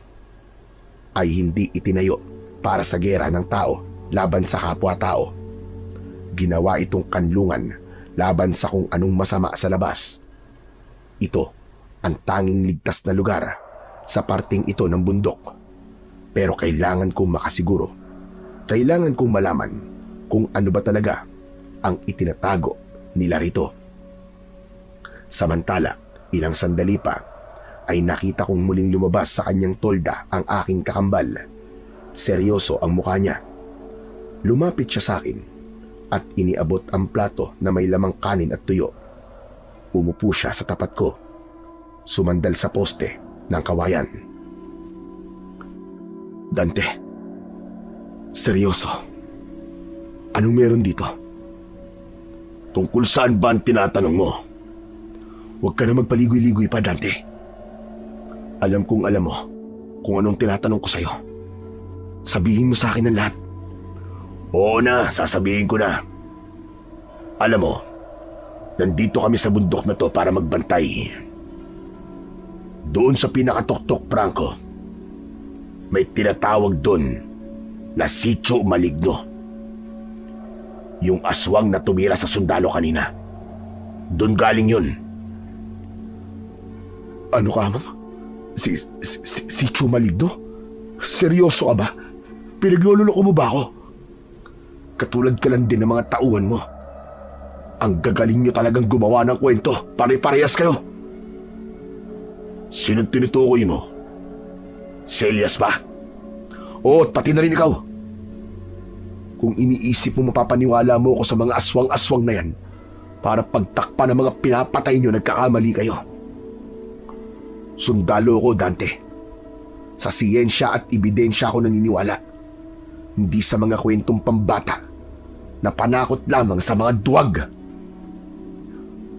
ay hindi itinayo para sa gera ng tao laban sa kapwa-tao. Ginawa itong kanlungan laban sa kung anong masama sa labas. Ito ang tanging ligtas na lugar sa parting ito ng bundok. Pero kailangan kong makasiguro. Kailangan kong malaman kung ano ba talaga ang itinatago nila rito. Samantala, ilang sandali pa ay nakita kong muling lumabas sa kanyang tolda ang aking kakambal. Seryoso ang mukha niya. Lumapit siya sa akin at iniabot ang plato na may lamang kanin at tuyo. Umupo siya sa tapat ko, sumandal sa poste ng kawayan. Dante, seryoso, anong meron dito? Tungkol saan ba ang tinatanong mo? Huwag ka na magpaligoy-ligoy pa, Dante. Alam kong alam mo kung anong tinatanong ko sa'yo. Sabihin mo sa akin ang lahat. Oo na, sasabihin ko na. Alam mo, nandito kami sa bundok na to para magbantay. Doon sa pinakatuktok, Franco, may tinatawag doon na Sitio Maligno. Yung aswang na tumira sa sundalo kanina. Doon galing yun. Ano ka, ma'am? Si Maligno? Seryoso ka ba? Pinaglololoko mo ba ako? Katulad ka lang din ng mga tauhan mo. Ang gagaling nyo talagang gumawa ng kwento. Pare-parehas kayo. Sinong tinutukoy mo? Si Elias ba? Oo, at pati na rin ikaw. Kung iniisip mo mapapaniwala mo ako sa mga aswang-aswang na yan, para pagtakpan ng mga pinapatay nyo, nagkakamali kayo. Sundalo ko, Dante. Sa siyensya at ebidensya ako naniniwala. Hindi sa mga kwentong pambata na panakot lamang sa mga duwag.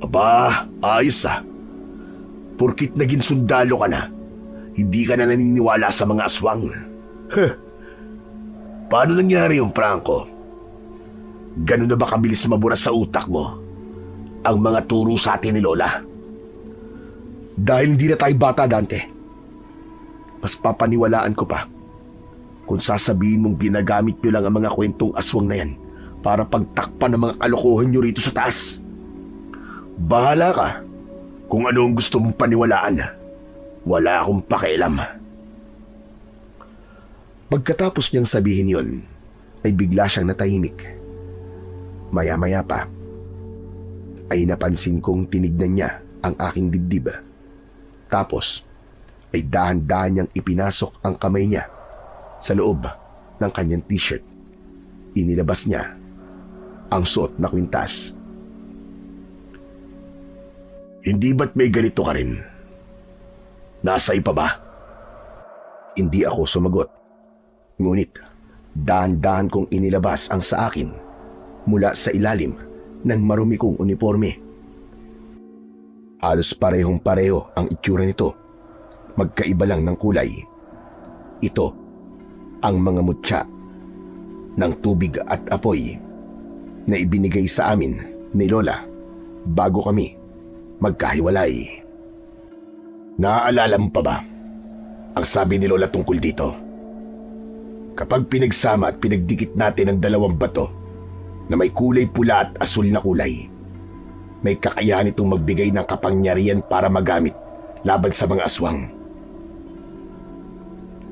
Aba, ayos ah. Porkit naging sundalo ka na, hindi ka na naniniwala sa mga aswang. Paano nangyari yung Franco? Ganun na ba kabilis mabura sa utak mo ang mga turo sa atin ni Lola? Dahil hindi na tayo bata, Dante. Mas papaniwalaan ko pa kung sasabihin mong ginagamit nyo lang ang mga kwentong aswang na yan para pagtakpan ng mga kalokohan nyo rito sa taas. Bahala ka kung ano ang gusto mong paniwalaan. Wala akong pakialam. Pagkatapos niyang sabihin yon, ay bigla siyang natahimik. Maya-maya pa, ay napansin kong tinignan niya ang aking dibdib. Tapos, ay dahan-dahan niyang ipinasok ang kamay niya sa loob ng kanyang t-shirt. Inilabas niya ang suot na kwintas. Hindi ba't may ganito ka rin? Nasa ipa ba? Hindi ako sumagot. Ngunit, dahan-dahan kong inilabas ang sa akin mula sa ilalim ng marumi kong uniforme. Halos parehong-pareho ang itsura nito. Magkaiba lang ng kulay. Ito ang mga mutya ng tubig at apoy na ibinigay sa amin ni Lola bago kami magkahiwalay. Naaalala mo pa ba ang sabi ni Lola tungkol dito? Kapag pinagsama at pinagdikit natin ang dalawang bato na may kulay pula at asul na kulay, may kakayahan itong magbigay ng kapangyarihan para magamit laban sa mga aswang.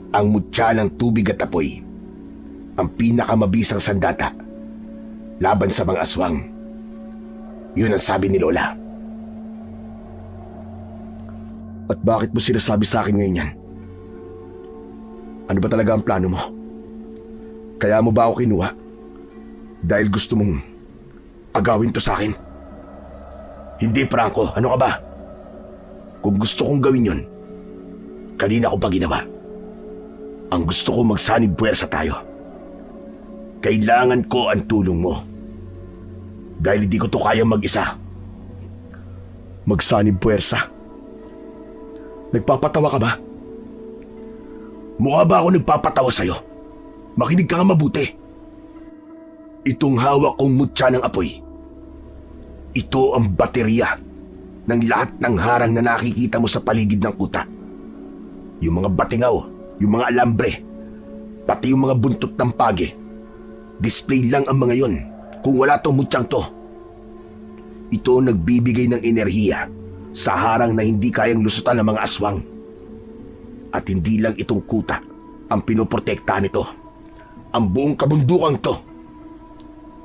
Ang mutya ng tubig at apoy, ang pinakamabisang sandata laban sa mga aswang. Yun ang sabi ni Lola. At bakit mo sinasabi sa akin ngayon yan? Ano ba talaga ang plano mo? Kaya mo ba ako kinuha? Dahil gusto mong agawin to sa akin? Hindi, Franco. Ano ka ba? Kung gusto kong gawin yun, kanina ko pa ginawa. Ang gusto ko magsanib puwersa tayo. Kailangan ko ang tulong mo. Dahil hindi ko to kayang mag-isa. Magsanib puwersa? Nagpapatawa ka ba? Mukha ba ako nagpapatawa sa'yo? Makinig ka nga mabuti. Itong hawak kong mutya ng apoy, ito ang baterya ng lahat ng harang na nakikita mo sa paligid ng kuta. Yung mga batingaw, yung mga alambre, pati yung mga buntot ng page. Display lang ang mga yon kung wala tong mutyang to. Ito ang nagbibigay ng enerhiya sa harang na hindi kayang lusutan ng mga aswang. At hindi lang itong kuta ang pinoprotektahan nito. Ang buong kabundukang to,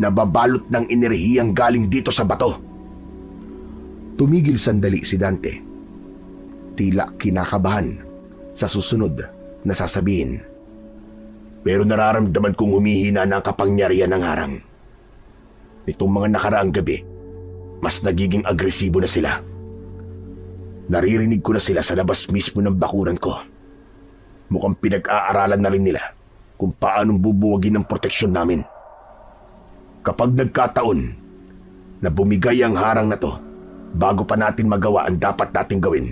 nababalot ng enerhiyang galing dito sa bato. Tumigil sandali si Dante. Tila kinakabahan sa susunod na sasabihin. Pero nararamdaman kong humihina ng kapangyarihan ng harang. Itong mga nakaraang gabi, mas nagiging agresibo na sila. Naririnig ko na sila sa labas mismo ng bakuran ko. Mukhang pinag-aaralan na rin nila kung paanong bubuwagin ang proteksyon namin. Kapag nagkataon na bumigay ang harang na to bago pa natin magawa ang dapat nating gawin,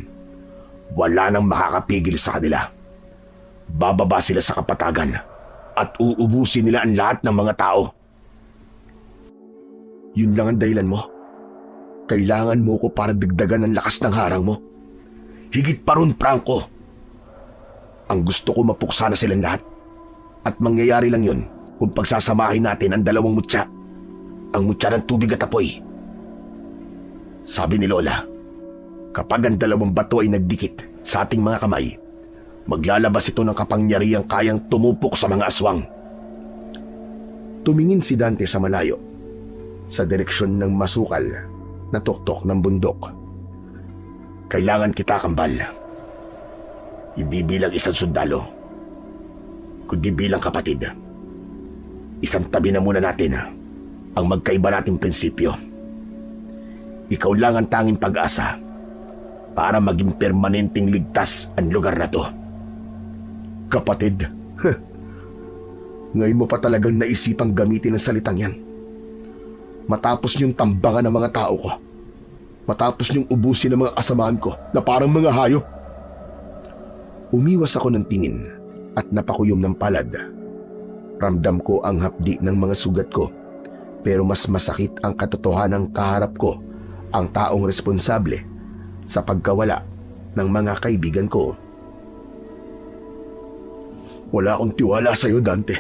wala nang makakapigil sa kanila. Bababa sila sa kapatagan at uubusin nila ang lahat ng mga tao. Yun lang ang dahilan mo? Kailangan mo ko para dagdagan ang lakas ng harang mo? Higit pa ron, Franco. Ang gusto ko mapuksa na silang lahat. At mangyayari lang yun kung pagsasamahin natin ang dalawang mutya. Ang mutya ng tubig at apoy. Sabi ni Lola, kapag ang dalawang bato ay nagdikit sa ating mga kamay, maglalabas ito ng kapangyarihang kayang tumupok sa mga aswang. Tumingin si Dante sa malayo, sa direksyon ng masukal na tuktok ng bundok. Kailangan kita, Kambal. Hindi bilang isang sundalo, kundi bilang kapatid. Isang tabi na muna natin ang magkaiba nating prinsipyo. Ikaw lang ang tanging pag-asa para maging permanenteng ligtas ang lugar na to. Kapatid? Ngayon mo pa talagang naisipang gamitin ang salitang yan. Matapos niyong tambangan ng mga tao ko. Matapos niyong ubusin ang mga kasamahan ko na parang mga hayop. Umiwas ako ng tingin at napakuyom ng palad. Ramdam ko ang hapdi ng mga sugat ko, pero mas masakit ang katotohanang kaharap ko ang taong responsable sa pagkawala ng mga kaibigan ko. Wala akong tiwala sa iyo, Dante.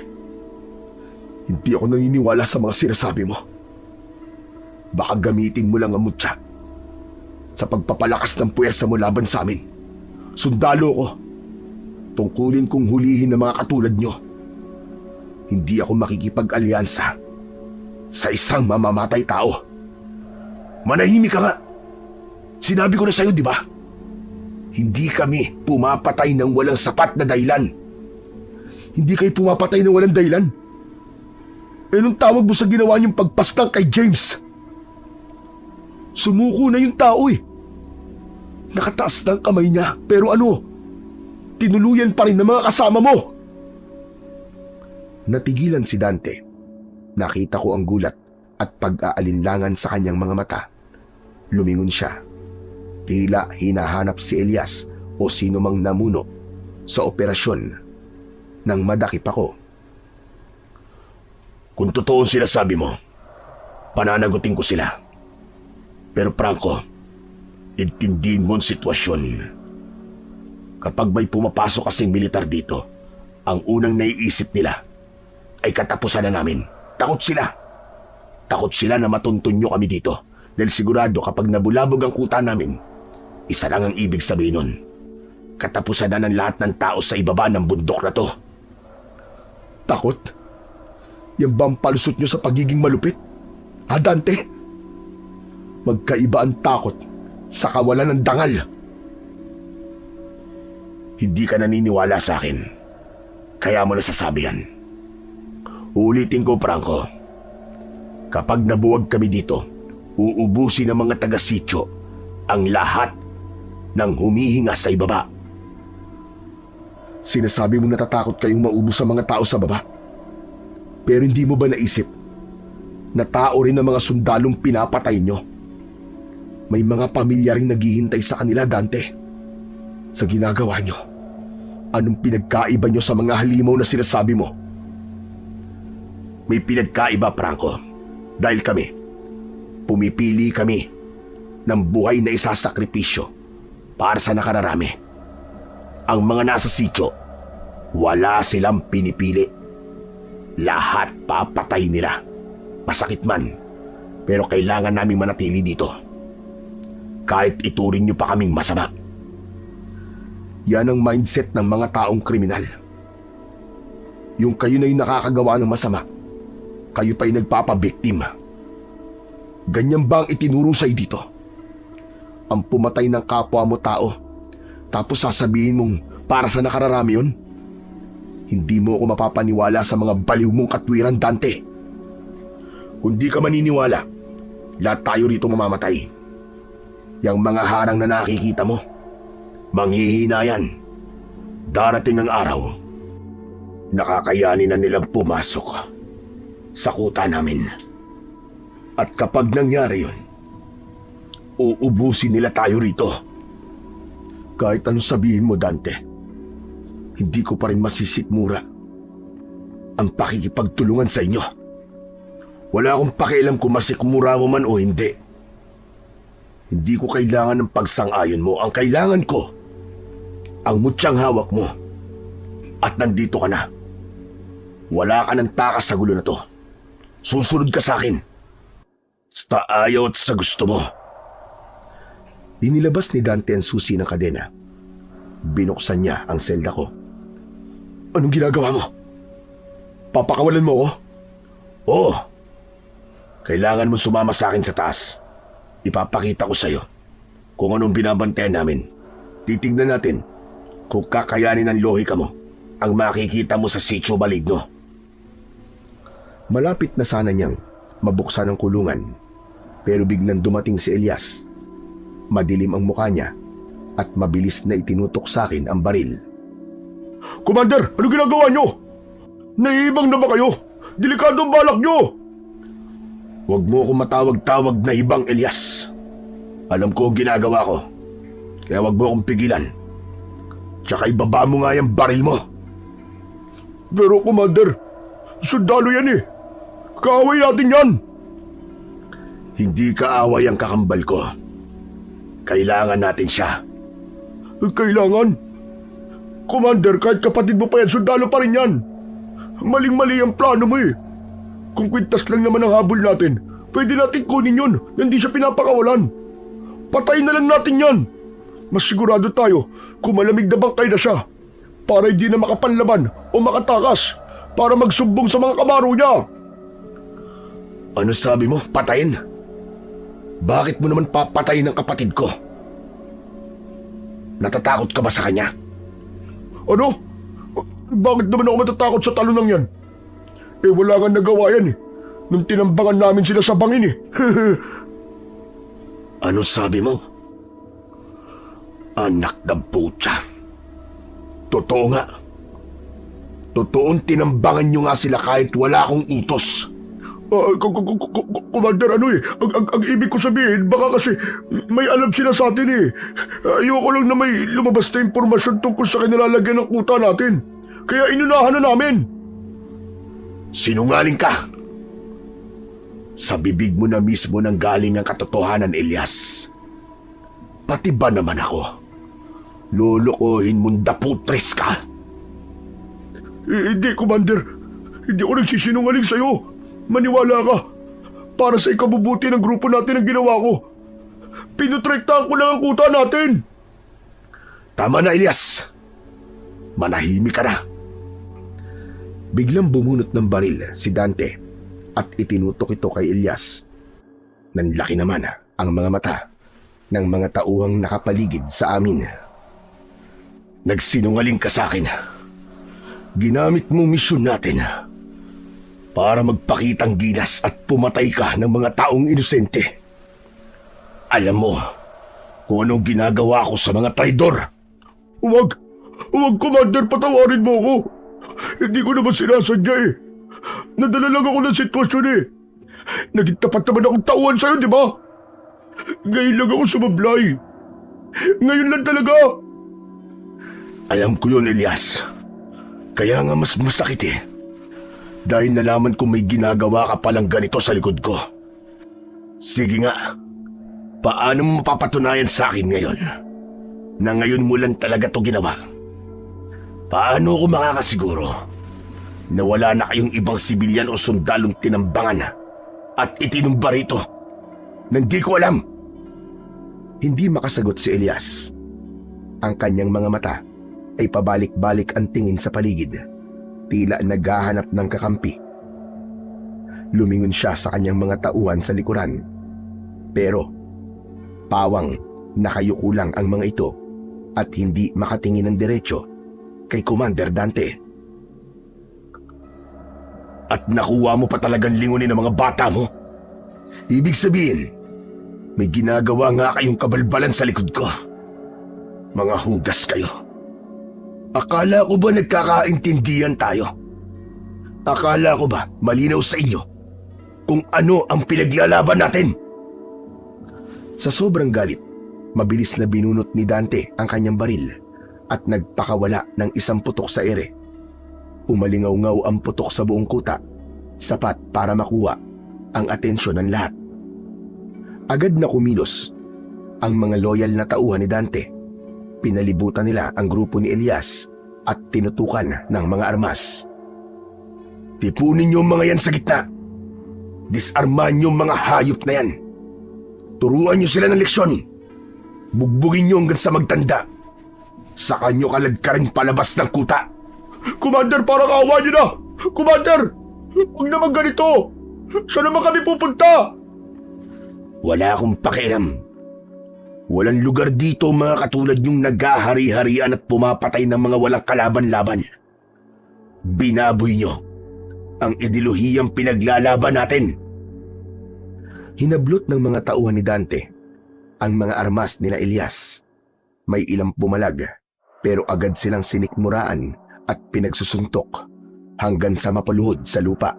Hindi ako naniniwala sa mga sinasabi mo. Baka gamitin mo lang ang mutya sa pagpapalakas ng puwersa mo laban sa amin. Sundalo ko. Tungkulin kong hulihin ng mga katulad nyo. Hindi ako makikipag-alyansa sa isang mamamatay tao. Manahimik ka nga. Sinabi ko na sa'yo, di ba? Hindi kami pumapatay ng walang sapat na dahilan. Hindi kayo pumapatay ng walang dahilan. Eh, anong tawag mo sa ginawa niyong pagpastang kay James? Sumuko na yung tao eh. Nakataas na ang kamay niya, pero ano? Tinuluyan pa rin ng mga kasama mo. Natigilan si Dante. Nakita ko ang gulat at pag-aalinlangan sa kanyang mga mata. Lumingon siya. Tila hinahanap si Elias o sino mang namuno sa operasyon nang madakip ako. Kung totoo ang sinasabi mo, pananagutin ko sila. Pero Franco, intindihin mo ang sitwasyon. Kapag may pumapasok kasing militar dito, ang unang naiisip nila ay katapusan na namin. Takot sila. Takot sila na matuntunyo kami dito. Dahil sigurado kapag nabulabog ang kuta namin, isa lang ang ibig sabihin nun. Katapusan na ng lahat ng tao sa ibaba ng bundok na to. Takot? Yan ba ang palusot nyo sa pagiging malupit? Ha, Dante? Magkaiba ang takot sa kawalan ng dangal. Hindi ka naniniwala sa akin. Kaya mo nasasabi yan. Ulitin ko, Franco. Kapag nabuwag kami dito, uubusin ng mga taga-sityo ang lahat ng humihinga sa ibaba. Sinasabi mo natatakot kayong maubos ang mga tao sa baba. Pero hindi mo ba naisip na tao rin ang mga sundalong pinapatay nyo? May mga pamilya rin naghihintay sa kanila, Dante. Sa ginagawa nyo, anong pinagkaiba nyo sa mga halimaw na sinasabi mo? May pinagkaiba, Franco. Dahil pumipili kami ng buhay na isasakripisyo para sa nakararami. Ang mga nasa sityo, wala silang pinipili. Lahat papatay nila. Masakit man, pero kailangan naming manatili dito. Kahit ituring niyo pa kaming masama. Yan ang mindset ng mga taong kriminal. Yung kayo na yung nakakagawa ng masama, kayo pa'y nagpapabiktima. Ganyan ba ang itinuro sa'yo dito? Ang pumatay ng kapwa mo tao, tapos sasabihin mong para sa nakararami yun? Hindi mo ako mapapaniwala sa mga baliw mong katwiran, Dante. Kung di ka maniniwala, lahat tayo rito mamamatay. Yang mga harang na nakikita mo, manghihina yan. Darating ang araw, nakakayanin na nilang pumasok sa kuta namin. At kapag nangyari yun, uubusin nila tayo rito. Kahit anong sabihin mo, Dante, hindi ko pa rin masisikmura ang pakikipagtulungan sa inyo. Wala akong pakialam kung masikmura mo man o hindi. Hindi ko kailangan ng pagsang-ayon mo. Ang kailangan ko, ang mutyang hawak mo at nandito ka na. Wala ka ng takas sa gulo na to. Susunod ka sa akin. Sa ayaw at sa gusto mo. Inilabas ni Dante ang susi ng kadena. Binuksan niya ang selda ko. Anong ginagawa mo? Papakawalan mo ako? Oo. Kailangan mo sumama sa akin sa taas. Ipapakita ko sa'yo kung anong binabantayan namin. Titignan natin kung kakayanin ng lohika mo ang makikita mo sa sitio maligno. Malapit na sana niyang mabuksan ang kulungan, pero biglang dumating si Elias. Madilim ang mukha niya at mabilis na itinutok sa akin ang baril. Commander, ano ginagawa niyo? Naiibang na ba kayo? Delikado ang balak niyo! Huwag mo akong matawag-tawag na ibang, Elias. Alam ko ang ginagawa ko, kaya huwag mo akong pigilan. Tsaka ibaba mo nga yung baril mo. Pero Commander, sundalo yan eh. Kaaway natin yan. Hindi kaaway ang kakambal ko. Kailangan natin siya. Kailangan? Commander, kahit kapatid mo pa yan, sundalo pa rin yan. Maling-mali ang plano mo eh. Kung kwintas lang naman ang habol natin, pwede natin kunin yun na hindi siya pinapakawalan. Patayin na lang natin yan. Mas sigurado tayo kung malamig na bangkay na siya para hindi na makapanlaban o makatakas para magsumbong sa mga kamaro niya. Ano sabi mo? Patayin? Bakit mo naman papatayin ang kapatid ko? Natatakot ka ba sa kanya? Ano? Bakit naman ako matatakot sa talonang yan? Eh wala kang nagawa yan eh. Nung tinambangan namin sila sa bangin eh. Ano sabi mo? Anak ng putya. Totoo nga. Totoong tinambangan nyo nga sila kahit wala akong utos. Commander, ano eh, ang ibig ko sabihin, baka kasi may alam sila sa atin eh. Ayoko lang na may lumabas na impormasyon tungkol sa kanilalagyan ng kuta natin. Kaya inunahan na namin. Sinungaling ka. Sa bibig mo na mismo nang galing ang katotohanan, Elias. Pati ba naman ako? Lolokohin mong daputres ka? Hindi, Commander. Hindi ako nagsisinungaling sa'yo. Maniwala ka. Para sa ikabubuti ng grupo natin ang ginawa ko. Pinutrektahan ko lang ang kuta natin. Tama na, Elias. Manahimik ka na. Biglang bumunot ng baril si Dante at itinutok ito kay Elias. Nanlaki naman ang mga mata ng mga tauhang nakapaligid sa amin. Nagsinungaling ka sa akin. Ginamit mo misyon natin para magpakitang gilas at pumatay ka ng mga taong inosente. Alam mo kung anong ginagawa ko sa mga traidor. Huwag, Commander, patawarin mo ako. Hindi ko naman sinasadya eh. Nadala lang ako ng sitwasyon eh. Naging tapat naman akong tauhan sa'yo, di ba? Ngayon lang ako sumablay. Ngayon lang talaga. Alam ko yun, Elias. Kaya nga mas masakit eh. Dahil nalaman ko may ginagawa ka palang ganito sa likod ko. Sige nga, paano mo mapapatunayan sa akin ngayon na ngayon mo lang talaga to ginawa? Paano ko makakasiguro na wala na kayong ibang sibilyan o sundalong tinambangan at itinumba rito na hindi ko alam? Hindi makasagot si Elias. Ang kanyang mga mata ay pabalik-balik ang tingin sa paligid. Tila naghahanap ng kakampi. Lumingon siya sa kanyang mga tauhan sa likuran. Pero pawang nakayuko lang ang mga ito at hindi makatingin ng diretso kay Commander Dante. At nakuha mo pa talagang lingunin ng mga bata mo? Ibig sabihin, may ginagawa nga kayong kabalbalan sa likod ko. Mga hugas kayo. Akala ko ba nagkakaintindihan tayo? Akala ko ba malinaw sa inyo kung ano ang pinaglalaban natin? Sa sobrang galit, mabilis na binunot ni Dante ang kanyang baril at nagpakawala ng isang putok sa ere. Umalingaw-ngaw ang putok sa buong kuta, sapat para makuha ang atensyon ng lahat. Agad na kumilos ang mga loyal na tauhan ni Dante Pinalibutan nila ang grupo ni Elias at tinutukan ng mga armas. Tipunin niyo ang mga yan sa gitna. Disarmahan niyo ang mga hayop na yan. Turuan niyo sila ng leksyon. Bugbugin niyo hanggang sa magtanda. Saka niyo kaladkarin palabas ng kuta. Commander, parang awa niyo na! Commander! Huwag naman ganito! Saan naman kami pupunta? Wala akong pakialam. Walang lugar dito mga katulad yung naghahari-harian at pumapatay ng mga walang kalaban-laban. Binaboy nyo ang ideolohiyang pinaglalaban natin. Hinablot ng mga tauhan ni Dante ang mga armas nila Elias. May ilang pumalag pero agad silang sinikmuraan at pinagsusuntok hanggang sa mapaluhod sa lupa.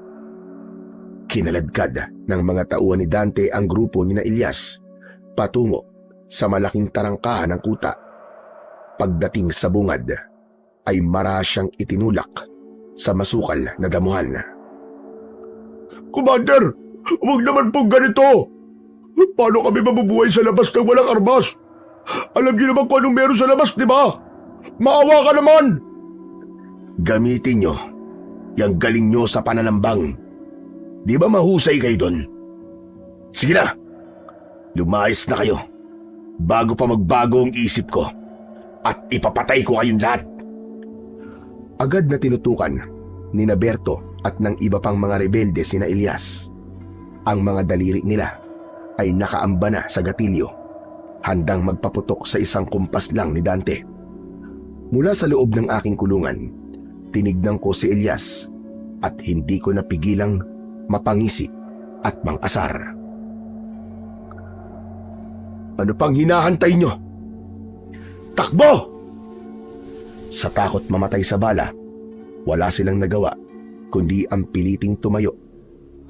Kinaladkad ng mga tauhan ni Dante ang grupo ni na Elias patungo sa malaking tarangkahan ng kuta. Pagdating sa bungad ay marasyang itinulak sa masukal na damuhan. Commander, huwag naman pong ganito. Paano kami mabubuhay sa labas ng walang armas? Alam niyo naman kung anong meron sa labas, di ba? Maawa ka naman! Gamitin nyo yung galing nyo sa pananambang. Di ba mahusay kayo doon? Sige na, lumayas na kayo bago pa magbago ang isip ko at ipapatay ko kayong lahat. Agad na tinutukan ni Berto at ng iba pang mga rebelde sina Elias. Ang mga daliri nila ay nakaamba na sa gatilyo, handang magpaputok sa isang kumpas lang ni Dante. Mula sa loob ng aking kulungan, tinignan ko si Elias at hindi ko napigilang mapangisi at mang-asar. Ano pang hinahantay nyo? Takbo! Sa takot mamatay sa bala, wala silang nagawa kundi ang piliting tumayo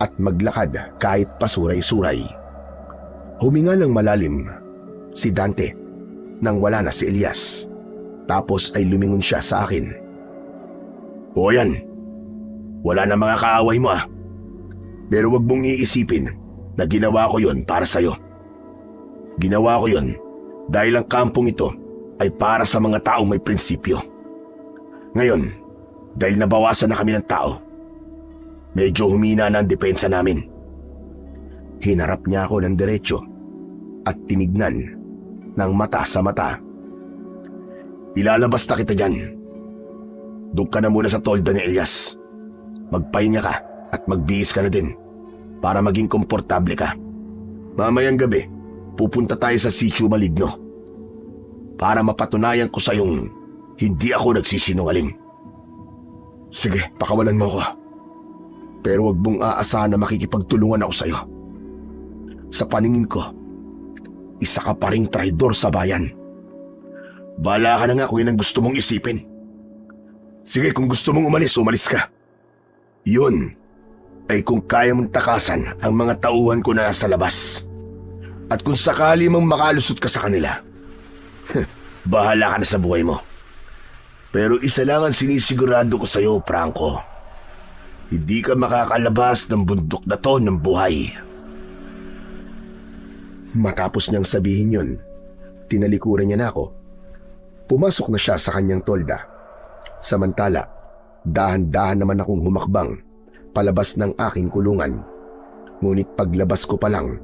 at maglakad kahit pasuray-suray. Huminga ng malalim si Dante nang wala na si Elias. Tapos ay lumingon siya sa akin. O yan, wala na mga kaaway mo ah. Pero wag mong iisipin na ginawa ko yon para sa'yo. Ginawa ko yon dahil ang kampong ito ay para sa mga taong may prinsipyo. Ngayon, dahil nabawasan na kami ng tao, medyo humina na ang depensa namin. Hinarap niya ako ng diretsyo at tinignan ng mata sa mata. Ilalabas na kita dyan. Doon ka na muna sa tolda ni Elias. Magpahinga ka at magbihis ka na din para maging komportable ka. Mamayang gabi, pupunta tayo sa Sitio Maligno para mapatunayan ko sa iyong hindi ako nagsisinungaling. Sige, pakawalan mo ako. Pero wag mong aasahan na makikipagtulungan ako sa'yo. Sa paningin ko, isa ka pa ring traidor sa bayan. Bahala ka na nga kung yun ang gusto mong isipin. Sige, kung gusto mong umalis, umalis ka. Yun ay kung kaya mong takasan ang mga tauhan ko na nasa labas. At kung sakali mong makalusot ka sa kanila, bahala ka na sa buhay mo. Pero isa lang ang sinisigurado ko sa'yo, Franco. Hindi ka makakalabas ng bundok na to ng buhay. Matapos niyang sabihin yun, tinalikuran niya na ako. Pumasok na siya sa kanyang tolda. Samantala, dahan-dahan naman akong humakbang palabas ng aking kulungan. Ngunit paglabas ko pa lang,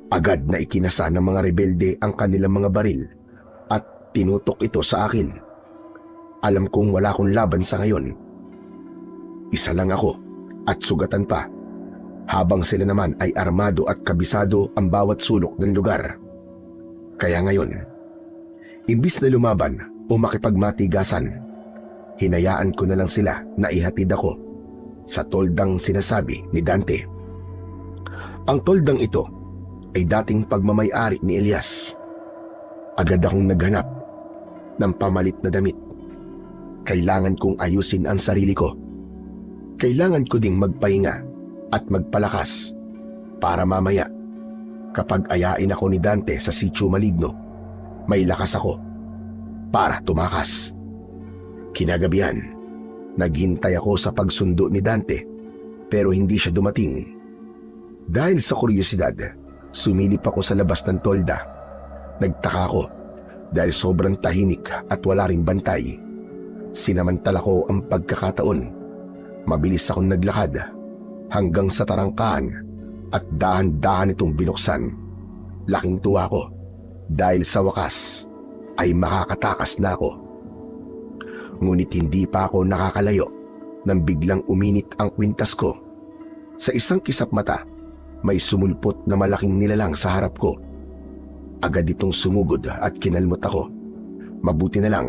agad na ikinasa ng mga rebelde ang kanilang mga baril at tinutok ito sa akin. Alam kong wala akong laban sa ngayon. Isa lang ako at sugatan pa, habang sila naman ay armado at kabisado ang bawat sulok ng lugar. Kaya ngayon, imbis na lumaban o makipagmatigasan, hinayaan ko na lang sila na ihatid ako sa toldang sinasabi ni Dante. Ang toldang ito ay dating pagmamay-ari ni Elias. Agad akong naghanap ng pamalit na damit. Kailangan kong ayusin ang sarili ko. Kailangan ko ding magpahinga at magpalakas para mamaya, kapag ayain ako ni Dante sa Sitio Maligno, may lakas ako para tumakas. Kinagabihan, naghintay ako sa pagsundo ni Dante pero hindi siya dumating. Dahil sa kuryosidad, sumilip ako sa labas ng tolda. Nagtaka ako Dahil sobrang tahimik at wala ring bantay, sinamantala ko ang pagkakataon. Mabilis akong naglakad hanggang sa tarangkaan at dahan-dahan itong binuksan. Laking tuwa ko dahil sa wakas ay makakatakas na ako. Ngunit hindi pa ako nakakalayo nang biglang uminit ang kwintas ko. Sa isang kisap mata, may sumulpot na malaking nilalang sa harap ko. Agad itong sumugod at kinalmot ako. Mabuti na lang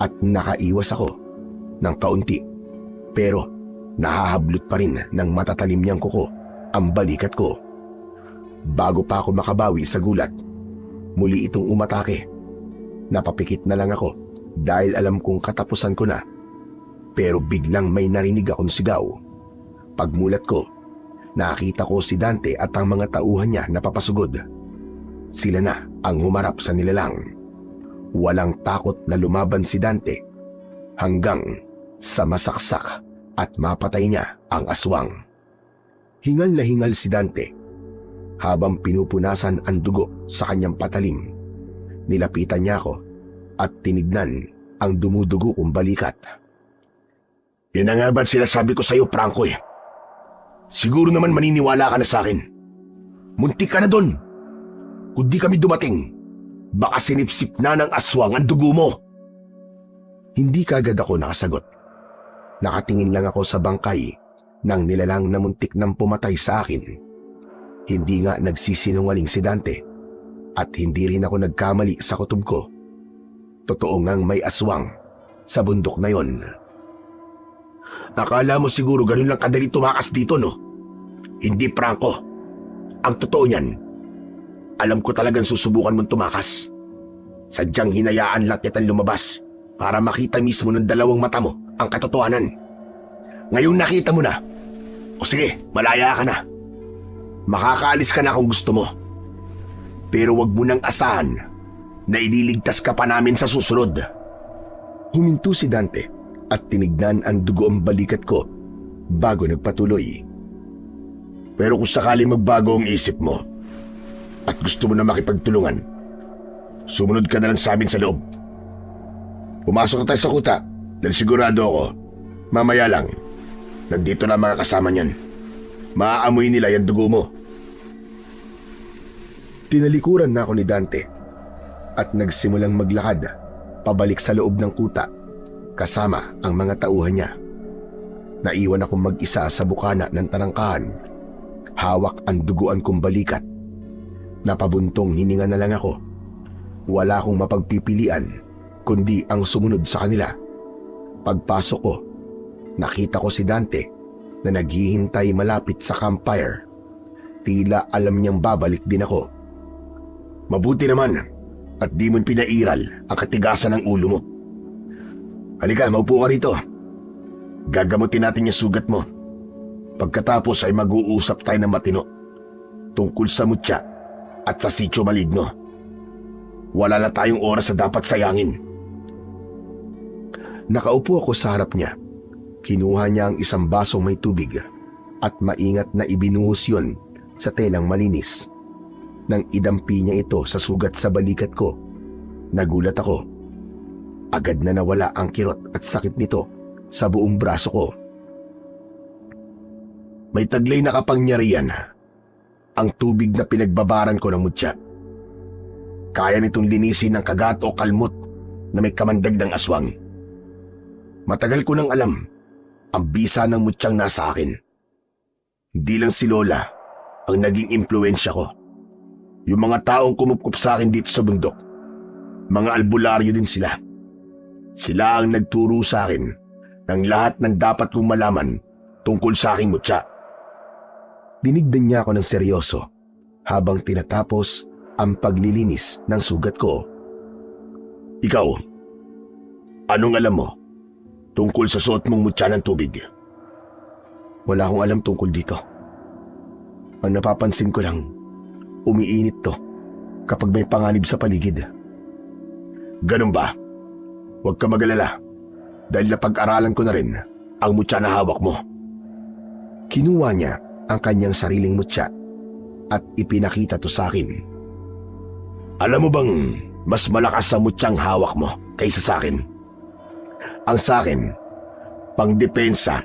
at nakaiwas ako ng kaunti. Pero nahahablot pa rin ng matatalim niyang kuko ang balikat ko. Bago pa ako makabawi sa gulat, muli itong umatake. Napapikit na lang ako dahil alam kong katapusan ko na. Pero biglang may narinig akong sigaw. Pagmulat ko, nakita ko si Dante at ang mga tauhan niya na papasugod. Sila na ang humarap sa nilalang. Walang takot na lumaban si Dante hanggang sa masaksak at mapatay niya ang aswang. Hingal na hingal si Dante habang pinupunasan ang dugo sa kanyang patalim. Nilapitan niya ako at tinignan ang dumudugo kong balikat. Yan na nga ba't sinasabi ko sa'yo, Franco eh. Siguro naman maniniwala ka na sa akin. Muntik ka na dun. Kung di kami dumating, baka sinipsip na ng aswang ang dugo mo. Hindi kagad ako nakasagot. Nakatingin lang ako sa bangkay ng nilalang na muntik nang pumatay sa akin. Hindi nga nagsisinungaling si Dante at hindi rin ako nagkamali sa kutob ko. Totoo ngang may aswang sa bundok na yon. Akala mo siguro ganun lang kadali tumakas dito, no? Hindi, Franco. Ang totoo niyan, alam ko talagang susubukan mong tumakas. Sadyang hinayaan lang kitang lumabas para makita mismo ng dalawang mata mo ang katotohanan. Ngayon nakita mo na. O sige, malaya ka na. Makakaalis ka na kung gusto mo. Pero wag mo nang asahan na ililigtas ka pa namin sa susunod. Huminto si Dante at tinignan ang dugo ang balikat ko bago nagpatuloy. Pero kung sakali magbago ang isip mo at gusto mo na makipagtulungan, sumunod ka na lang sa amin sa loob. Pumasok na tayo sa kuta dahil sigurado ako, mamaya lang, nandito na mga kasama niyan. Maaamoy nila yung dugo mo. Tinalikuran na ako ni Dante at nagsimulang maglakad pabalik sa loob ng kuta kasama ang mga tauhan niya. Naiwan akong mag-isa sa bukana ng tarangkahan. Hawak ang duguan kong balikat. Napabuntong hininga na lang ako. Wala akong mapagpipilian kundi ang sumunod sa kanila. Pagpasok ko, nakita ko si Dante na naghihintay malapit sa campfire. Tila alam niyang babalik din ako. Mabuti naman at di mo pinairal ang katigasan ng ulo mo. Halika, maupo ka rito. Gagamutin natin yung sugat mo. Pagkatapos ay mag-uusap tayo ng matino tungkol sa mutya at sa sityo maligno. Wala na tayong oras na dapat sayangin. Nakaupo ako sa harap niya. Kinuha niya ang isang basong may tubig at maingat na ibinuhos yun sa telang malinis. Nang idampi niya ito sa sugat sa balikat ko, nagulat ako. Agad na nawala ang kirot at sakit nito sa buong braso ko. May taglay na kapangyarihan ang tubig na pinagbabaran ko ng mutya. Kaya nitong linisin ng kagat o kalmot na may kamandag ng aswang. Matagal ko nang alam ang bisa ng mutyang nasa akin. Hindi lang si Lola ang naging impluensya ko. Yung mga taong kumupkup sa akin dito sa bundok, mga albularyo din sila. Sila ang nagturo sa akin ng lahat ng dapat kong malaman tungkol sa aking mutya. Dinigdan niya ako ng seryoso habang tinatapos ang paglilinis ng sugat ko. Ikaw, anong alam mo tungkol sa suot mong mutya ng tubig? Wala akong alam tungkol dito. Ang napapansin ko lang, umiinit to kapag may panganib sa paligid. Ganun ba? Huwag ka mag-alala dahil napag-aralan ko na rin ang mutya na hawak mo. Kinuha niya ang kanyang sariling mutya at ipinakita to sa akin. Alam mo bang Mas malakas ang mutyang hawak mo kaysa sa akin. Ang sa akin, pangdepensa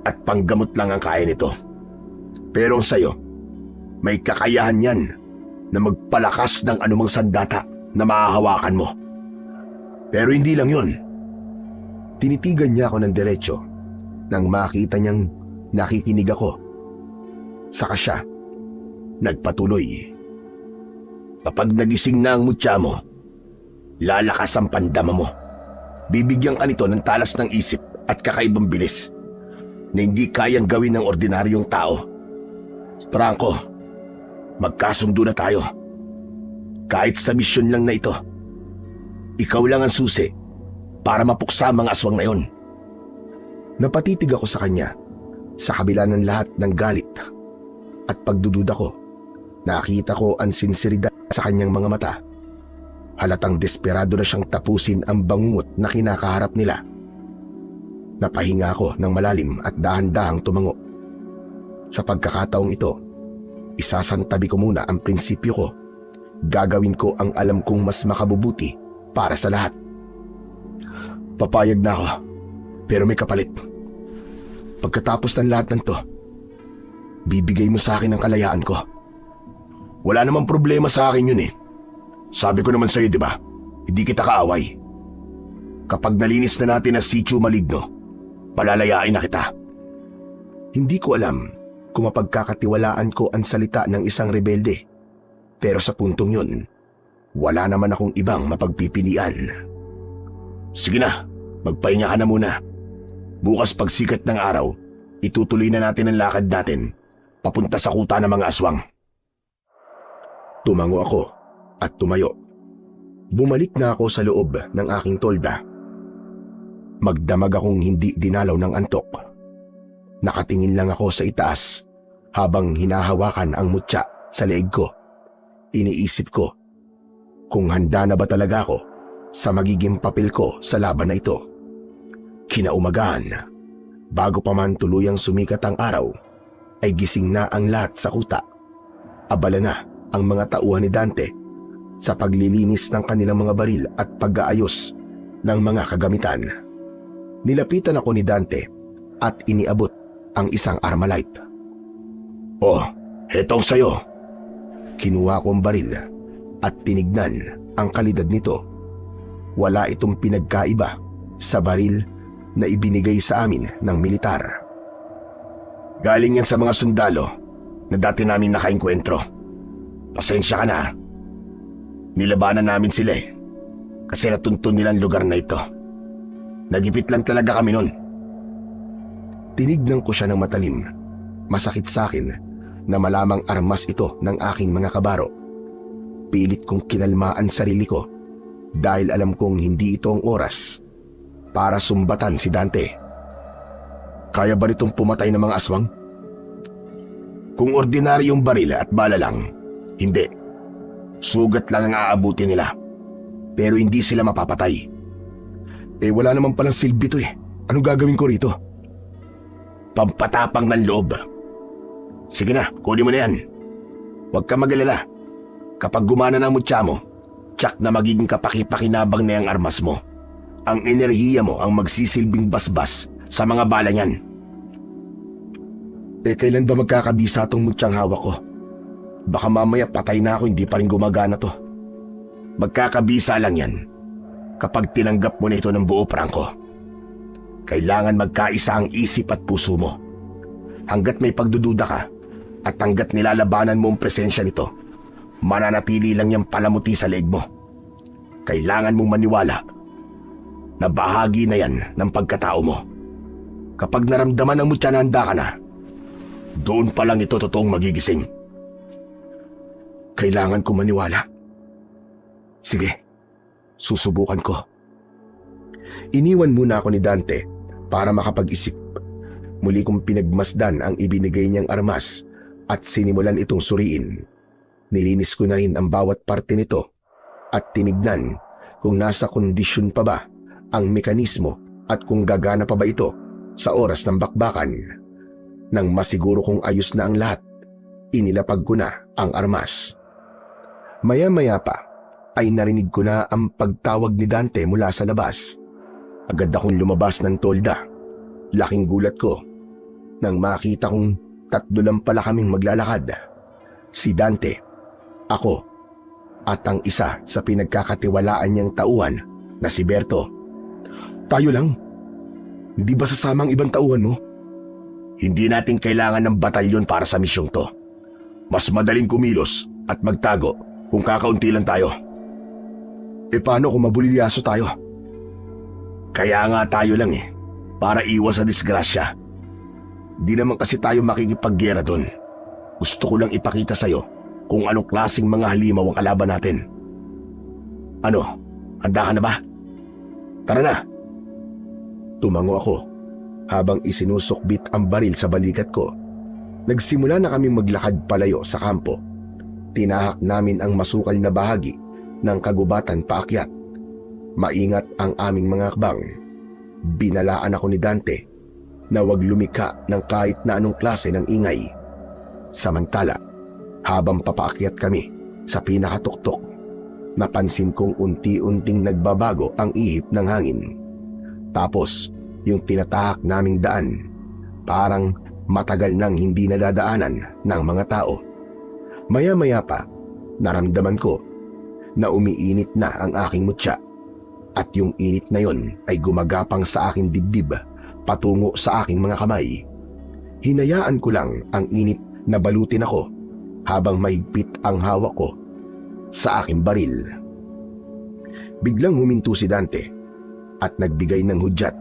at panggamot lang ang kaya nito. Pero ang sayo, may kakayahan yan na magpalakas ng anumang sandata na mahahawakan mo. Pero hindi lang yun. Tinitigan niya ako ng diretsyo nang makita niyang nakikinig ako. Saka siya nagpatuloy. Kapag nagising na ang mutya mo, lalakas ang pandama mo. Bibigyan ka nito ng talas ng isip at kakaibang bilis na hindi kayang gawin ng ordinaryong tao. Franco, magkasundo na tayo. Kahit sa misyon lang na ito, ikaw lang ang susi para mapuksa ang mga aswang na yon. Napatitig ako sa kanya sa kabila ng lahat ng galit at pagdududa ko. Nakita ko ang sinseridad sa kanyang mga mata. Halatang desperado na siyang tapusin ang bangungot na kinakaharap nila. Napahinga ako ng malalim at dahan-dahang tumango. Sa pagkakataong ito, isasantabi ko muna ang prinsipyo ko. Gagawin ko ang alam kong mas makabubuti para sa lahat. Papayag na ako, pero may kapalit. Pagkatapos ng lahat ng to, bibigay mo sa akin ang kalayaan ko. Wala namang problema sa akin yun eh. Sabi ko naman sa'yo, di ba? Hindi kita kaaway. Kapag nalinis na natin ang sitio maligno, palalayain na kita. Hindi ko alam kung mapagkakatiwalaan ko ang salita ng isang rebelde. Pero sa puntong yun, wala naman akong ibang mapagpipilian. Sige na, magpahinga ka na muna. Bukas pagsikat ng araw, itutuloy na natin ang lakad natin papunta sa kuta ng mga aswang. Tumango ako at tumayo. Bumalik na ako sa loob ng aking tolda. Magdamag akong hindi dinalaw ng antok. Nakatingin lang ako sa itaas habang hinahawakan ang mutya sa leeg ko. Iniisip ko kung handa na ba talaga ako sa magiging papel ko sa laban na ito. Kinaumagahan, bago pa man tuluyang sumikat ang araw, ay gising na ang lahat sa kuta. Abala na ang mga tauhan ni Dante sa paglilinis ng kanilang mga baril at pag-aayos ng mga kagamitan. Nilapitan ako ni Dante at iniabot ang isang Armalite. Oh, hetong sayo. Kinuha ko ang baril at tinignan ang kalidad nito. Wala itong pinagkaiba sa baril na ibinigay sa amin ng militar. Galing yan sa mga sundalo na dati namin nakainkwentro. Pasensya ka na. Nilabanan namin sila eh. Kasi natuntun nila ang lugar na ito. Nagipit lang talaga kami nun. Tinignan ko siya ng matalim. Masakit sa akin na malamang armas ito ng aking mga kabaro. Pilit kong kinalmaan sarili ko dahil alam kong hindi ito ang oras para sumbatan si Dante. Kaya ba nitong pumatay ng mga aswang? Kung ordinaryong baril at bala lang, hindi. Sugat lang ang aabuti nila. Pero hindi sila mapapatay. Eh wala naman palang silbi to eh. Anong gagawin ko rito? Pampatapang ng loob. Sige na, kunin mo na yan. Huwag ka mag-alala. Kapag gumana ng mutya mo, tsak na magiging kapaki-pakinabang na yung armas mo. Ang enerhiya mo ang magsisilbing basbas sa mga bala niyan. Eh kailan ba magkakabisa tong mutyang hawak ko? Baka mamaya patay na ako, hindi pa rin gumagana to. Magkakabisa lang yan kapag tinanggap mo na ito ng buo, Franco. Kailangan magkaisa ang isip at puso mo. Hanggat may pagdududa ka at hanggat nilalabanan mo ang presensya nito, mananatili lang yung palamuti sa leeg mo. Kailangan mong maniwala na bahagi na yan ng pagkatao mo. Kapag naramdaman ng mutya na handa ka na, doon pa lang ito totoong magigising. Kailangan ko maniwala. Sige, susubukan ko. Iniwan muna ako ni Dante para makapag-isip. Muli kong pinagmasdan ang ibinigay niyang armas at sinimulan itong suriin. Nilinis ko na rin ang bawat parte nito at tinignan kung nasa kondisyon pa ba ang mekanismo at kung gagana pa ba ito sa oras ng bakbakan. Nang masiguro kong ayos na ang lahat, inilapag ko na ang armas. Maya-maya pa ay narinig ko na ang pagtawag ni Dante mula sa labas. Agad akong lumabas ng tolda. Laking gulat ko nang makita kong tatlo lang pala kaming maglalakad. Si Dante, ako, at ang isa sa pinagkakatiwalaan niyang tauhan na si Berto. Tayo lang? Hindi ba sasama ang ibang tauhan mo? Hindi natin kailangan ng batalyon para sa misyong to. Mas madaling kumilos at magtago kung kakaunti lang tayo. E paano kung mabulilyaso tayo? Kaya nga tayo lang para iwas sa disgrasya. Di naman kasi tayo makikipaggera doon. Gusto ko lang ipakita sa'yo kung anong klaseng mga halimaw ang kalaban natin. Ano, handa ka na ba? Tara na! Tumango ako habang isinusukbit ang baril sa balikat ko. Nagsimula na kaming maglakad palayo sa kampo. Tinahak namin ang masukal na bahagi ng kagubatan paakyat. Maingat ang aming mga akbang. Binalaan ako ni Dante na huwag lumika ng kahit na anong klase ng ingay. Samantala, habang papaakyat kami sa pinakatuktok, napansin kong unti-unting nagbabago ang ihip ng hangin. Tapos, yung tinatahak naming daan, parang matagal nang hindi nadadaanan ng mga tao. Maya-maya pa, naramdaman ko na umiinit na ang aking mutya at yung init na yon ay gumagapang sa aking dibdib patungo sa aking mga kamay. Hinayaan ko lang ang init na balutin ako habang mahigpit ang hawak ko sa aking baril. Biglang huminto si Dante at nagbigay ng hudyat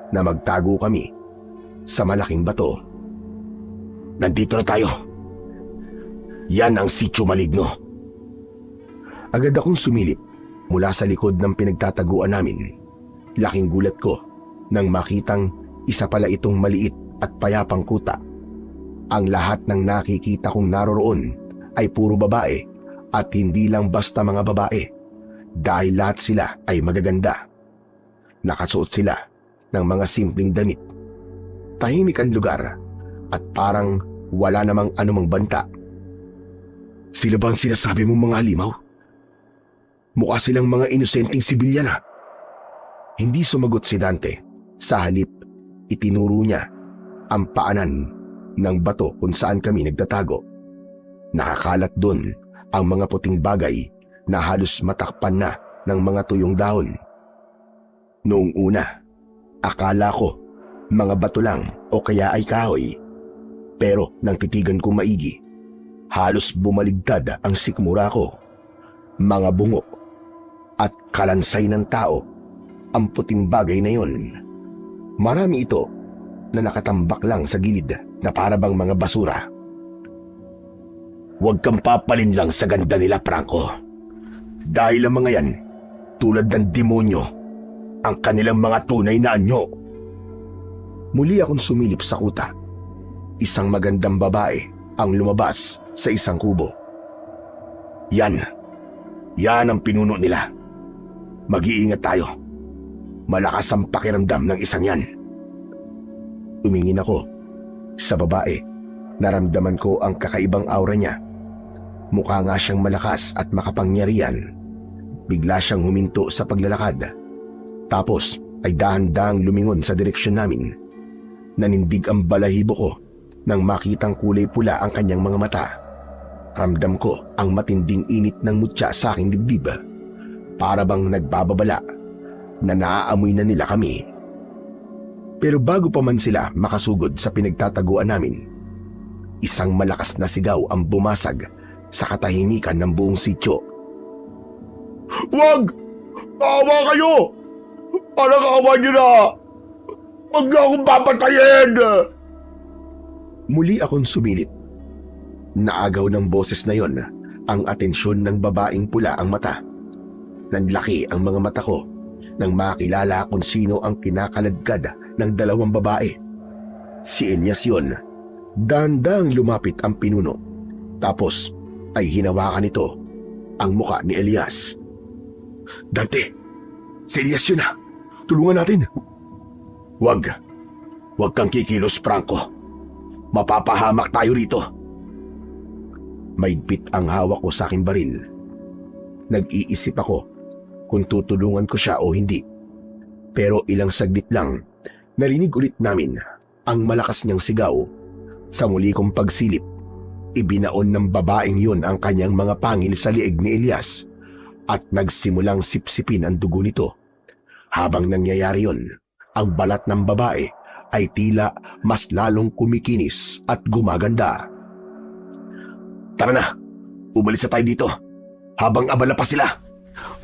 na magtago kami sa malaking bato. Nandito na tayo. Yan ang Sitio Maligno. Agad akong sumilip mula sa likod ng pinagtataguan namin. Laking gulat ko nang makitang isa pala itong maliit at payapang kuta. Ang lahat ng nakikita kong naroroon ay puro babae at hindi lang basta mga babae dahil lahat sila ay magaganda. Nakasuot sila ng mga simpleng damit. Tahimik ang lugar at parang wala namang anumang banta. Sila ba ang sinasabi mong mga halimaw? Mukha silang mga inosenteng sibilyan. Hindi sumagot si Dante. Sa halip, itinuro niya ang paanan ng bato kung saan kami nagtatago. Nakakalat doon ang mga puting bagay na halos matakpan na ng mga tuyong dahon. Noong una, akala ko mga bato lang o kaya ay kahoy. Pero nang titigan ko maigi, halos bumaligtad ang sikmura ko. Mga bungo at kalansay ng tao ang puting bagay na yon. Marami ito na nakatambak lang sa gilid na parabang mga basura. Huwag kang papalin lang sa ganda nila, Franco. Dahil ang mga yan, tulad ng demonyo, ang kanilang mga tunay na anyo. Muli akong sumilip sa kuta. Isang magandang babae ang lumabas sa isang kubo. Yan ang pinuno nila. Mag-iingat tayo. Malakas ang pakiramdam ng isang yan. Tumingin ako sa babae. Naramdaman ko ang kakaibang aura niya. Mukha nga siyang malakas at makapangyarihan. Bigla siyang huminto sa paglalakad. Tapos ay dahan-dahang lumingon sa direksyon namin. Nanindig ang balahibo ko nang makitang kulay pula ang kanyang mga mata. Ramdam ko ang matinding init ng mutya sa aking dibdib. Para bang nagbababala na naaamoy na nila kami. Pero bago pa man sila makasugod sa pinagtataguan namin, isang malakas na sigaw ang bumasag sa katahimikan ng buong sityo. Wag! Awa kayo! Parang awa niyo na! Huwag niyo akong papatayin! Muli akong sumilip. Naagaw ng boses na yon ang atensyon ng babaeng pula ang mata. Nanlaki ang mga mata ko nang makilala kung sino ang kinakaladkad ng dalawang babae. Si Elias yun. Dahan-dahang lumapit ang pinuno. Tapos ay hinawakan nito ang muka ni Elias. Dante! Si Elias yun na! Tulungan natin! Huwag kang kikilos, Franco. Mapapahamak tayo rito. Maigpit ang hawak ko sa aking baril. Nag-iisip ako kung tutulungan ko siya o hindi. Pero ilang saglit lang, narinig ulit namin ang malakas niyang sigaw. Sa muli kong pagsilip, ibinaon ng babaeng yun ang kanyang mga pangil sa liig ni Elias at nagsimulang sipsipin ang dugo nito. Habang nangyayari yun, ang balat ng babae ay tila mas lalong kumikinis at gumaganda. Tara na, umalis na tayo dito habang abala pa sila.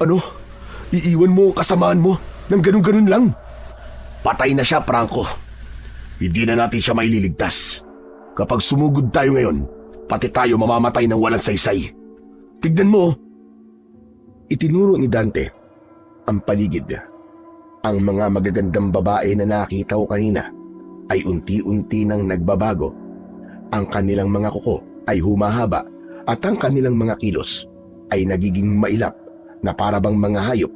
Ano? Iiwan mo ang kasamaan mo ng ganun-ganun lang? Patay na siya, Franco. Hindi na natin siya maililigtas. Kapag sumugod tayo ngayon, pati tayo mamamatay ng walang saysay. Tignan mo. Itinuro ni Dante ang paligid. Ang mga magagandang babae na nakita ko kanina ay unti-unti nang nagbabago. Ang kanilang mga kuko ay humahaba at ang kanilang mga kilos ay nagiging mailap na parabang mga hayop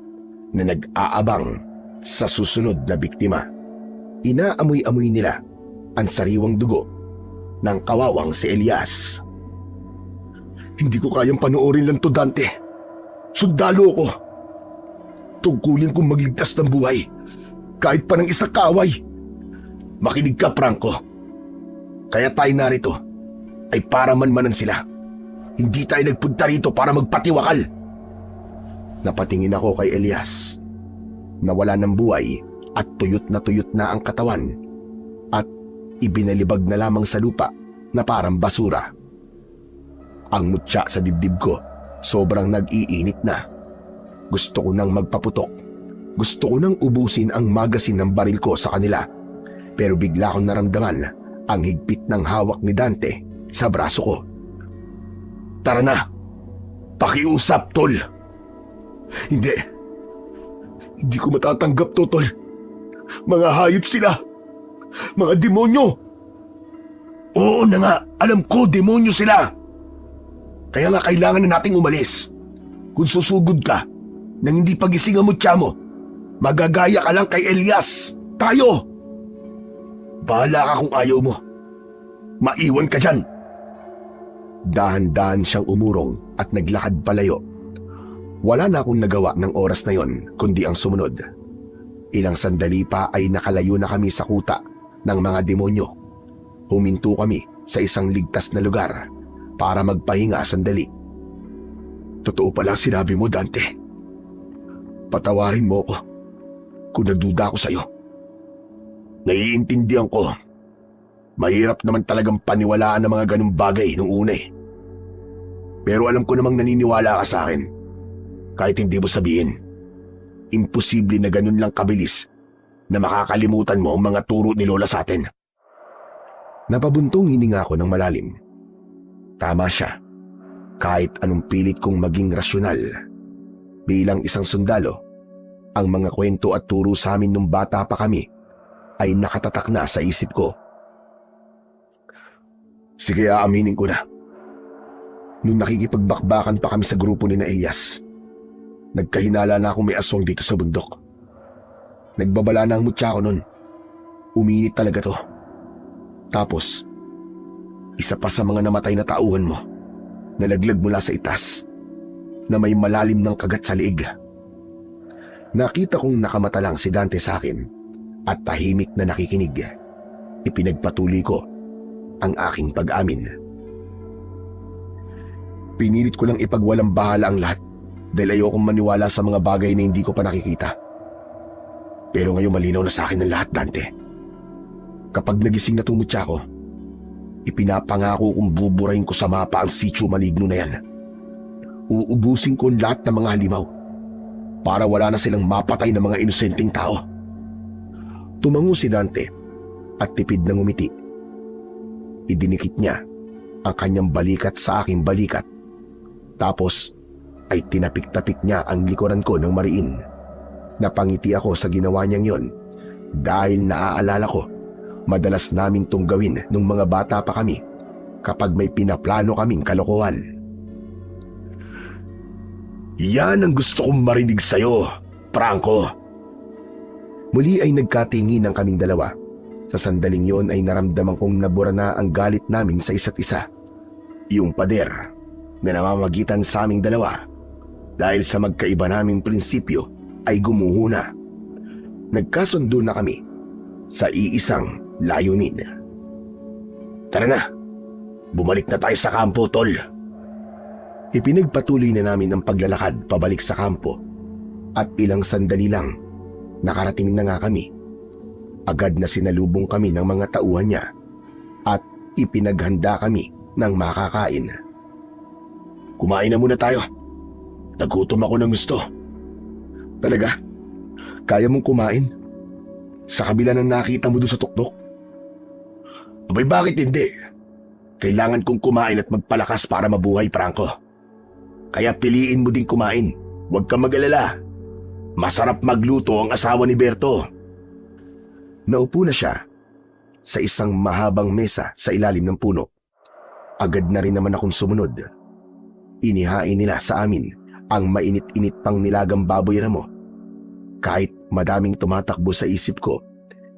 na nag-aabang sa susunod na biktima. Inaamoy-amoy nila ang sariwang dugo ng kawawang si Elias. Hindi ko kayang panoorin lang to, Dante. Sundalo ko. Tungkulin kong magligtas ng buhay kahit pa ng isang kaaway. Makinig ka, Franco. Kaya tayo narito ay para manmanan sila. Hindi tayo nagpunta rito para magpatiwakal. Napatingin ako kay Elias. Nawala ng buhay at tuyot na ang katawan at ibinalibag na lamang sa lupa na parang basura. Ang mutya sa dibdib ko sobrang nag-iinit na. Gusto ko nang magpaputok. Gusto ko nang ubusin ang magasin ng baril ko sa kanila. Pero bigla kong naramdaman ang higpit ng hawak ni Dante sa braso ko. Tara na! Pakiusap, tol! Hindi. Hindi ko matatanggap to, tol. Mga hayop sila. Mga demonyo. Oo na nga, alam ko demonyo sila. Kaya nga kailangan na nating umalis. Kung susugod ka, nang hindi pagising ang mutya mo, magagaya ka lang kay Elias. Tayo! Bahala ka kung ayaw mo. Maiwan ka dyan. Dahan-dahan siyang umurong at naglakad palayo. Wala na akong nagawa ng oras na yon kundi ang sumunod. Ilang sandali pa ay nakalayo na kami sa kuta ng mga demonyo. Huminto kami sa isang ligtas na lugar para magpahinga sandali. Totoo pala sinabi mo, Dante. Patawarin mo ko kung nagduda ako sa'yo. Naiintindihan ko. Mahirap naman talagang paniwalaan ng mga ganung bagay nung una eh. Pero alam ko namang naniniwala ka sa akin. Kahit hindi mo sabihin, imposible na ganun lang kabilis na makakalimutan mo ang mga turo ni Lola sa atin. Napabuntong hininga ako ng malalim. Tama siya. Kahit anong pilit kong maging rasyonal, bilang isang sundalo, ang mga kwento at turo sa amin nung bata pa kami ay nakatatak na sa isip ko. Sige, aaminin ko na. Nung nakikipagbakbakan pa kami sa grupo ni na Elias, nagkahinala na akong may aswang dito sa bundok. Nagbabala na ang mutya ko nun. Uminit talaga to. Tapos, isa pa sa mga namatay na tauhan mo, nalaglag mula sa itas, na may malalim ng kagat sa liig. Nakita kong nakamata lang si Dante sa akin at tahimik na nakikinig. Ipinagpatuloy ko ang aking pag-amin. Pinilit ko lang ipagwalang bahala ang lahat dahil ayokong maniwala sa mga bagay na hindi ko pa nakikita. Pero ngayon malinaw na sa akin ang lahat, Dante. Kapag nagising na tumutya ko, ipinapangako kong buburahin ko sa mapa ang sitio maligno na yan. Uubusin ko lahat ng mga halimaw para wala na silang mapatay ng mga inosenteng tao. Tumango si Dante at tipid na ngumiti. Idinikit niya ang kanyang balikat sa aking balikat. Tapos ay tinapik-tapik niya ang likuran ko ng mariin. Napangiti ako sa ginawa niyang yon dahil naaalala ko, madalas namin tong gawin nung mga bata pa kami kapag may pinaplano kaming kalokohan. Yan ang gusto kong marinig sa'yo, Franco. Muli ay nagkatingin ang kaming dalawa. Sa sandaling yon ay naramdaman kong nabura na ang galit namin sa isa't isa. Yung pader na namamagitan sa aming dalawa Dahil sa magkaiba naming prinsipyo ay gumuho na. Nagkasundo na kami sa iisang layunin. Tara na, bumalik na tayo sa kampo, tol. Ipinagpatuloy na namin ang paglalakad pabalik sa kampo at ilang sandali lang nakarating na nga kami. Agad na sinalubong kami ng mga tauhan niya at ipinaghanda kami ng makakain. Kumain na muna tayo. Nagutom ako ng gusto. Talaga? Kaya mong kumain? Sa kabila ng nakita mo doon sa tuktok? Abay, bakit hindi? Kailangan kong kumain at magpalakas para mabuhay, Franco. Kaya piliin mo din kumain. Huwag kang mag-alala. Masarap magluto ang asawa ni Berto. Naupo na siya sa isang mahabang mesa sa ilalim ng puno. Agad na rin naman akong sumunod. Inihain nila sa amin ang mainit-init pang nilagang baboy ramo. Kahit madaming tumatakbo sa isip ko,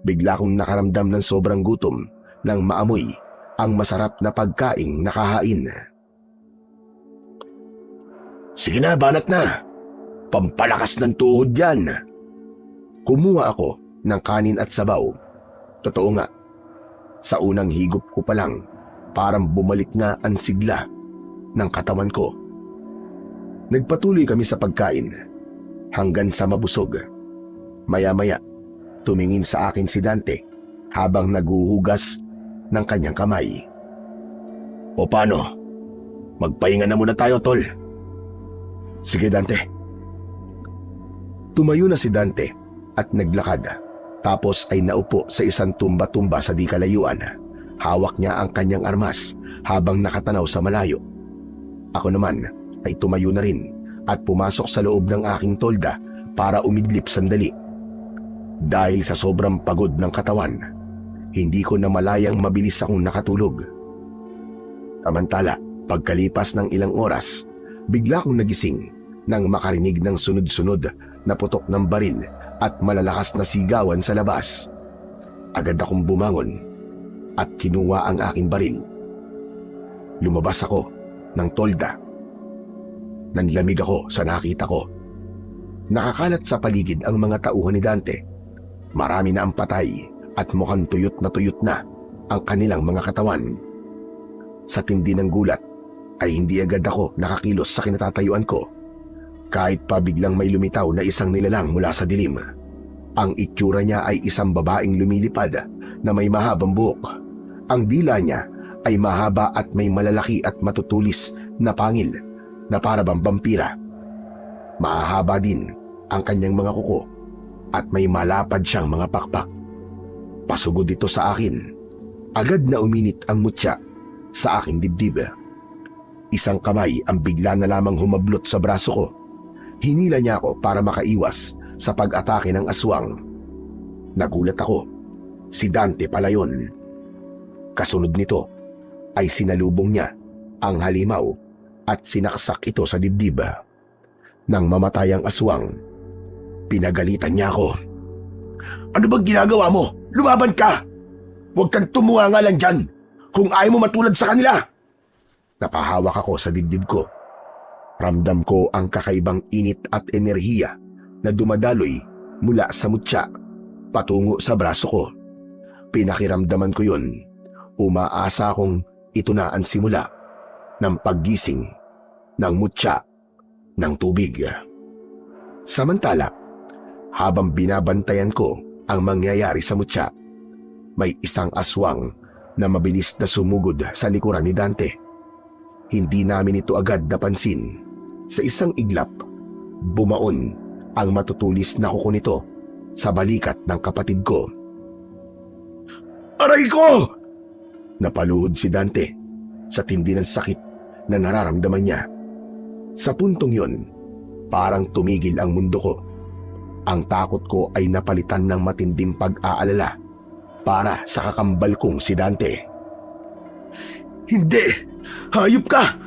bigla kong nakaramdam ng sobrang gutom nang maamoy ang masarap na pagkaing nakahain. Sige na, banat na. Pampalakas ng tuhod yan. Kumuha ako ng kanin at sabaw. Totoo nga, sa unang higop ko pa lang, parang bumalik nga ang sigla ng katawan ko. Nagpatuloy kami sa pagkain hanggang sa mabusog. Maya-maya, tumingin sa akin si Dante habang naghuhugas ng kanyang kamay. O paano? Magpahinga na muna tayo, tol. Sige, Dante. Tumayo na si Dante at naglakad. Tapos ay naupo sa isang tumba-tumba sa di kalayuan. Hawak niya ang kanyang armas habang nakatanaw sa malayo. Ako naman ay tumayo na rin at pumasok sa loob ng aking tolda para umidlip sandali. Dahil sa sobrang pagod ng katawan, hindi ko na malayang mabilis akong nakatulog. Samantala, pagkalipas ng ilang oras, bigla akong nagising nang makarinig ng sunod-sunod na putok ng baril at malalakas na sigawan sa labas. Agad akong bumangon at kinuha ang aking baril. Lumabas ako ng tolda. Nanlamig ako sa nakita ko. Nakakalat sa paligid ang mga tauhan ni Dante. Marami na ang patay at mukhang tuyot na ang kanilang mga katawan. Sa tindi ng gulat ay hindi agad ako nakakilos sa kinatatayuan ko. Kahit pa biglang may lumitaw na isang nilalang mula sa dilim. Ang itsura niya ay isang babaeng lumilipad na may mahabang buhok. Ang dila niya ay mahaba at may malalaki at matutulis na pangil na para bang vampira. Mahahaba din ang kanyang mga kuko at may malapad siyang mga pakpak. Pasugod ito sa akin. Agad na uminit ang mutya sa aking dibdib. Isang kamay ang bigla na lamang humablot sa braso ko. Hinila niya ako para makaiwas sa pag-atake ng aswang. Nagulat ako. Si Dante pala yun. Kasunod nito ay sinalubong niya ang halimaw at sinaksak ito sa dibdib. Nang mamatay ang aswang, pinagalitan niya ako. Ano bang ginagawa mo? Lumaban ka! Huwag kang tumuha nga lang dyan kung ayaw mo matulad sa kanila! Napahawak ako sa dibdib ko. Ramdam ko ang kakaibang init at enerhiya na dumadaloy mula sa mutya patungo sa braso ko. Pinakiramdaman ko yun. Umaasa akong ito na ang simula ng paggising ng mutya ng tubig. Samantala, habang binabantayan ko ang mangyayari sa mutya, may isang aswang na mabilis na sumugod sa likuran ni Dante. Hindi namin ito agad napansin. Sa isang iglap, bumaon ang matutulis na kuko nito sa balikat ng kapatid ko. Aray ko! Napaluhod si Dante sa tindi ng sakit na nararamdaman niya. Sa puntong yun, parang tumigil ang mundo ko. Ang takot ko ay napalitan ng matinding pag-aalala para sa kakambal kong si Dante. Hindi! Hayop ka!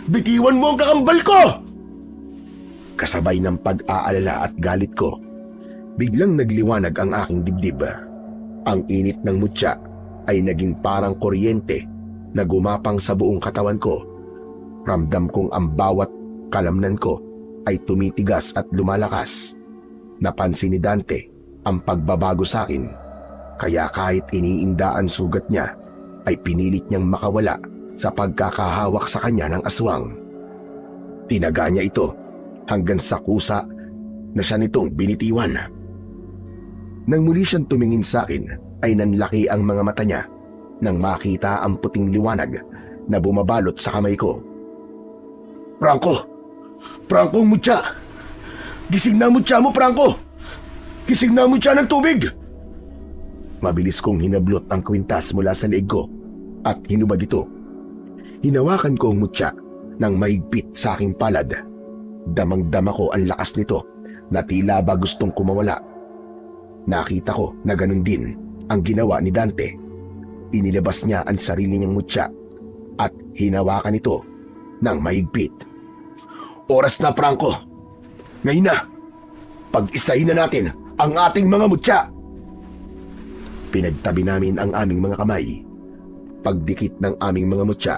Bitiwan mo ang kakambal ko! Kasabay ng pag-aalala at galit ko, biglang nagliwanag ang aking dibdib. Ang init ng mutya ay naging parang kuryente na gumapang sa buong katawan ko. Ramdam kong ang bawat kalamnan ko ay tumitigas at lumalakas. Napansin ni Dante ang pagbabago sa akin, kaya kahit iniinda ang sugat niya, ay pinilit niyang makawala sa pagkakahawak sa kanya ng aswang. Tinaga niya ito hanggang sa kusa na siya nitong binitiwan. Nang muli siyang tumingin sa akin, ay nanlaki ang mga mata niya nang makita ang puting liwanag na bumabalot sa kamay ko. Franco! Franco, mutya! Gising na mutya mo, Franco! Gising na mutya ng tubig! Mabilis kong hinablot ang kwintas mula sa leeg ko at hinubad ito. Hinawakan ko ang mutya ng mahigpit sa aking palad. Damang-dama ko ang lakas nito na tila ba gustong kumawala. Nakita ko na ganun din ang ginawa ni Dante. Inilabas niya ang sarili niyang mutya at hinawakan ito ng mahigpit. Oras na, Franco! Ngayon na! Pag-isahin na natin ang ating mga mutya! Pinagtabi namin ang aming mga kamay. Pagdikit ng aming mga mutya,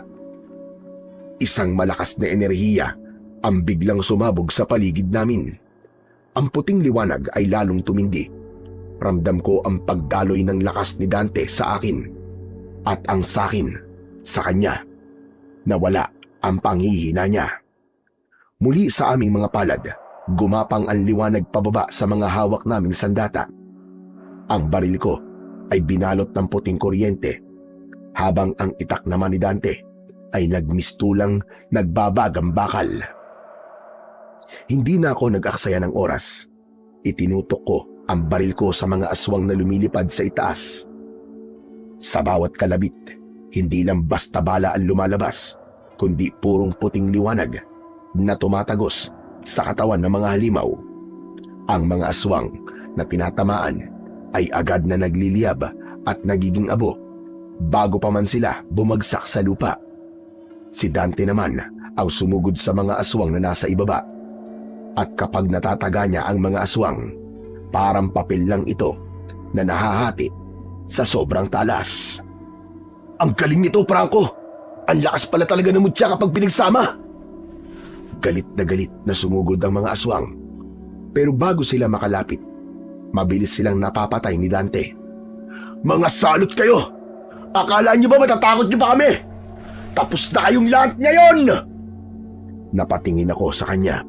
isang malakas na enerhiya ang biglang sumabog sa paligid namin. Ang puting liwanag ay lalong tumindi. Ramdam ko ang pagdaloy ng lakas ni Dante sa akin at ang sakin sa kanya. Nawala ang panghihina niya. Muli sa aming mga palad, gumapang ang liwanag pababa sa mga hawak naming sandata. Ang baril ko ay binalot ng puting kuryente, habang ang itak naman ni Dante ay nagmistulang nagbabagang bakal. Hindi na ako nag-aksaya ng oras. Itinutok ko ang baril ko sa mga aswang na lumilipad sa itaas. Sa bawat kalabit, hindi lang basta bala ang lumalabas, kundi purong puting liwanag na tumatagos sa katawan ng mga halimaw. Ang mga aswang na tinatamaan ay agad na nagliliyab at nagiging abo bago pa man sila bumagsak sa lupa. Si Dante naman ang sumugod sa mga aswang na nasa ibaba, at kapag natataga niya ang mga aswang, parang papel lang ito na nahahati sa sobrang talas. Ang galing nito, Franco! Ang lakas pala talaga ng mutya kapag pinagsama! Galit na sumugod ang mga aswang. Pero bago sila makalapit, mabilis silang napapatay ni Dante. Mga salot kayo! Akala niyo ba matatakot niyo pa kami? Tapos na kayong lahat ngayon! Napatingin ako sa kanya,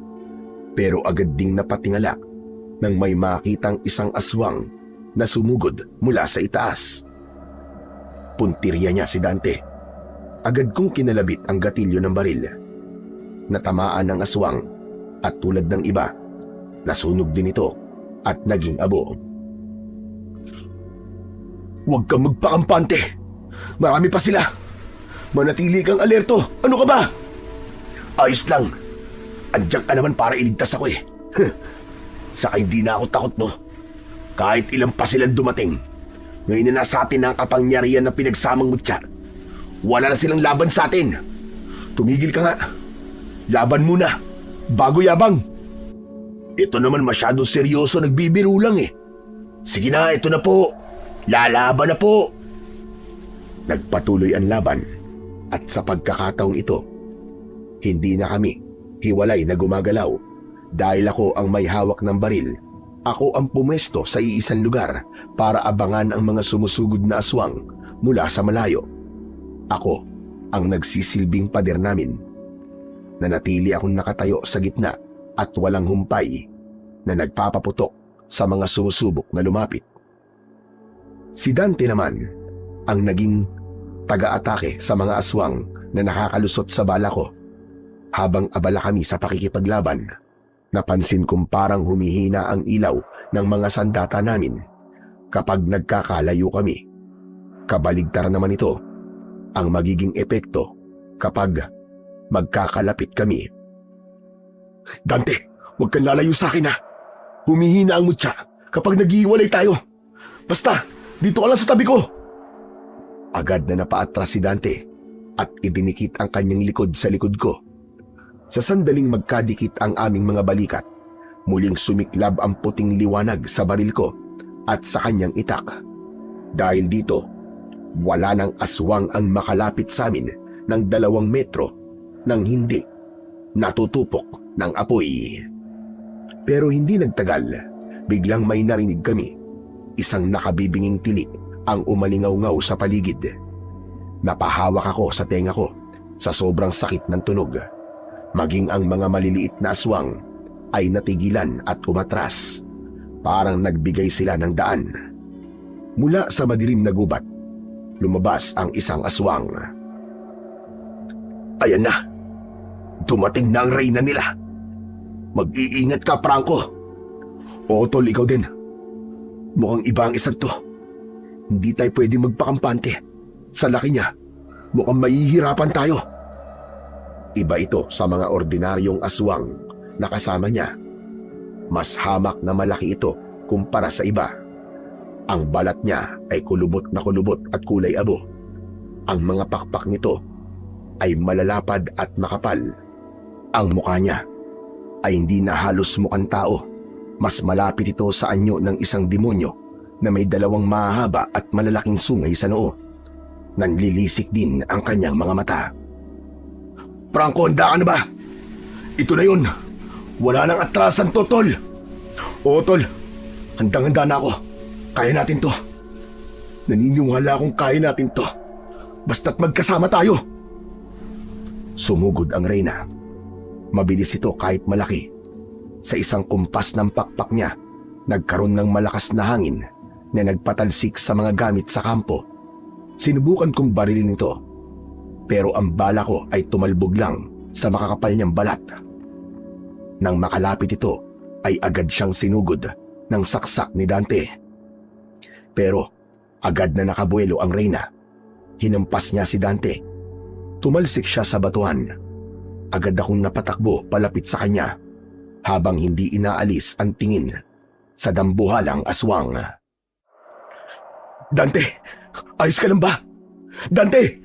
pero agad ding napatingala nang may makitang isang aswang na sumugod mula sa itaas. Puntirya niya si Dante. Agad kong kinalabit ang gatilyo ng baril. Natamaan ng aswang at tulad ng iba, nasunog din ito at naging abo. Huwag kang magpakampante! Marami pa sila! Manatili kang alerto! Ano ka ba? Ayos lang! Andiyan ka naman para iligtas ako eh. Saka hindi na ako takot, no? Kahit ilang pa silang dumating, ngayon na nasa atin ang kapangyarihan ng pinagsamang mutya. Wala na silang laban sa atin. Tumigil ka nga. Laban muna, bago yabang. Ito naman masyadong seryoso, nagbibiro lang eh. Sige na, ito na po. Lalaban na po. Nagpatuloy ang laban, at sa pagkakataong ito, hindi na kami hiwalay na gumagalaw. Dahil ako ang may hawak ng baril, ako ang pumesto sa iisang lugar para abangan ang mga sumusugod na aswang mula sa malayo. Ako ang nagsisilbing pader namin. Nanatili akong nakatayo sa gitna at walang humpay na nagpapaputok sa mga sumusubok na lumapit. Si Dante naman ang naging taga-atake sa mga aswang na nakakalusot sa bala ko. Habang abala kami sa pakikipaglaban, napansin kong parang humihina ang ilaw ng mga sandata namin kapag nagkakalayo kami. Kabaligtaran naman ito ang magiging epekto kapag magkakalapit kami. Dante, huwag kang lalayo sa akin ha. Humihina ang mutya kapag naghihiwalay tayo. Basta, dito ka lang sa tabi ko. Agad na napaatras si Dante at idinikit ang kanyang likod sa likod ko. Sa sandaling magkadikit ang aming mga balikat, muling sumiklab ang puting liwanag sa baril ko at sa kanyang itak. Dahil dito, wala nang aswang ang makalapit sa amin ng 2 metro nang hindi natutupok ng apoy. Pero hindi nagtagal, biglang may narinig kami. Isang nakabibinging tili ang umalingaw-ngaw sa paligid. Napahawak ako sa tenga ko sa sobrang sakit ng tunog. Maging ang mga maliliit na aswang ay natigilan at umatras. Parang nagbigay sila ng daan. Mula sa madilim na gubat, lumabas ang isang aswang. Ayan na! Dumating na ang reyna nila! Mag-iingat ka, Franco! Oo, tol, ikaw din. Mukhang iba ang isang to. Hindi tayo pwede magpakampante. Sa laki niya, mukhang mahihirapan tayo. Iba ito sa mga ordinaryong aswang na kasama niya. Mas hamak na malaki ito kumpara sa iba. Ang balat niya ay kulubot na kulubot at kulay abo. Ang mga pakpak nito ay malalapad at makapal. Ang mukha niya ay hindi na halos mukhang tao. Mas malapit ito sa anyo ng isang demonyo na may dalawang mahahaba at malalaking sungay sa noo. Nanlilisik din ang kanyang mga mata. Franco, handa ka na ba? Ito na yun. Wala nang atrasan to, tol. Oo, tol. Handang-handa na ako. Kaya natin to. Naniniwala akong kaya natin to. Basta't magkasama tayo. Sumugod ang reyna. Mabilis ito kahit malaki. Sa isang kumpas ng pakpak niya, nagkaroon ng malakas na hangin na nagpatalsik sa mga gamit sa kampo. Sinubukan kong barilin ito, pero ang bala ko ay tumalbog lang sa makakapal niyang balat. Nang makalapit ito, ay agad siyang sinugod ng saksak ni Dante. Pero agad na nakabuelo ang reyna. Hinampas niya si Dante. Tumalsik siya sa batuhan. Agad akong napatakbo palapit sa kanya habang hindi inaalis ang tingin sa dambuhalang aswang. Dante! Ayos ka lang ba? Dante!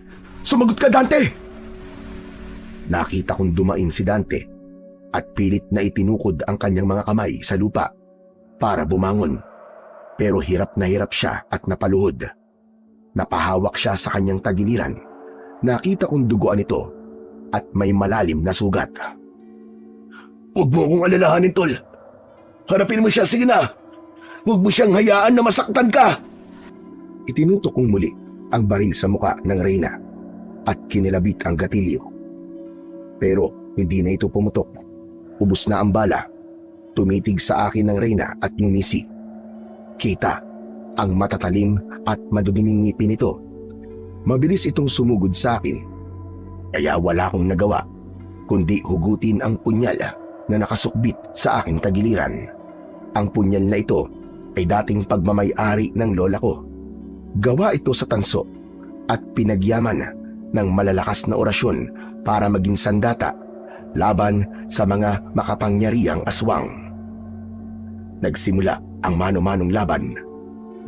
Sumagot ka, Dante! Nakita kong dumain si Dante at pilit na itinukod ang kanyang mga kamay sa lupa para bumangon. Pero hirap na hirap siya at napaluhod. Napahawak siya sa kanyang tagiliran. Nakita kong duguan ito at may malalim na sugat. Huwag mo akong alalahanin, tol. Harapin mo siya, sige na. Huwag mo siyang hayaan na masaktan ka. Itinutok kong muli ang baril sa muka ng reyna at kinilabit ang gatilyo. Pero hindi na ito pumutok. Ubos na ang bala. Tumitig sa akin ng reyna at ngumisi. Kita ang matatalim at maduming ngipin nito. Mabilis itong sumugod sa akin. Kaya wala akong nagawa kundi hugutin ang punyal na nakasukbit sa aking tagiliran. Ang punyal na ito ay dating pagmamay-ari ng lola ko. Gawa ito sa tanso at pinagyaman ng malalakas na orasyon para maging sandata laban sa mga makapangyarihang aswang. Nagsimula ang mano-manong laban.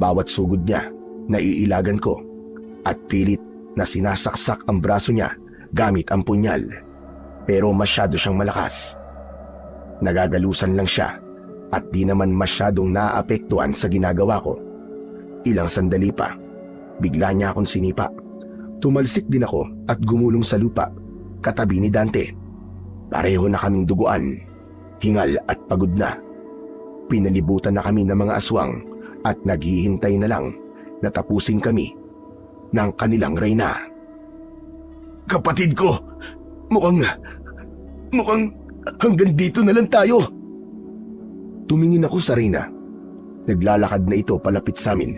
Bawat sugod niya naiilagan ko at pilit na sinasaksak ang braso niya gamit ang punyal. Pero masyado siyang malakas. Nagagalusan lang siya at di naman masyadong naaapektuhan sa ginagawa ko. Ilang sandali pa, bigla niya akong sinipa. Tumalsik din ako at gumulong sa lupa, katabi ni Dante. Pareho na kaming duguan, hingal at pagod na. Pinalibutan na kami ng mga aswang at naghihintay na lang na tapusin kami ng kanilang reyna. Kapatid ko, mukhang hanggang dito na lang tayo. Tumingin ako sa reyna. Naglalakad na ito palapit sa amin.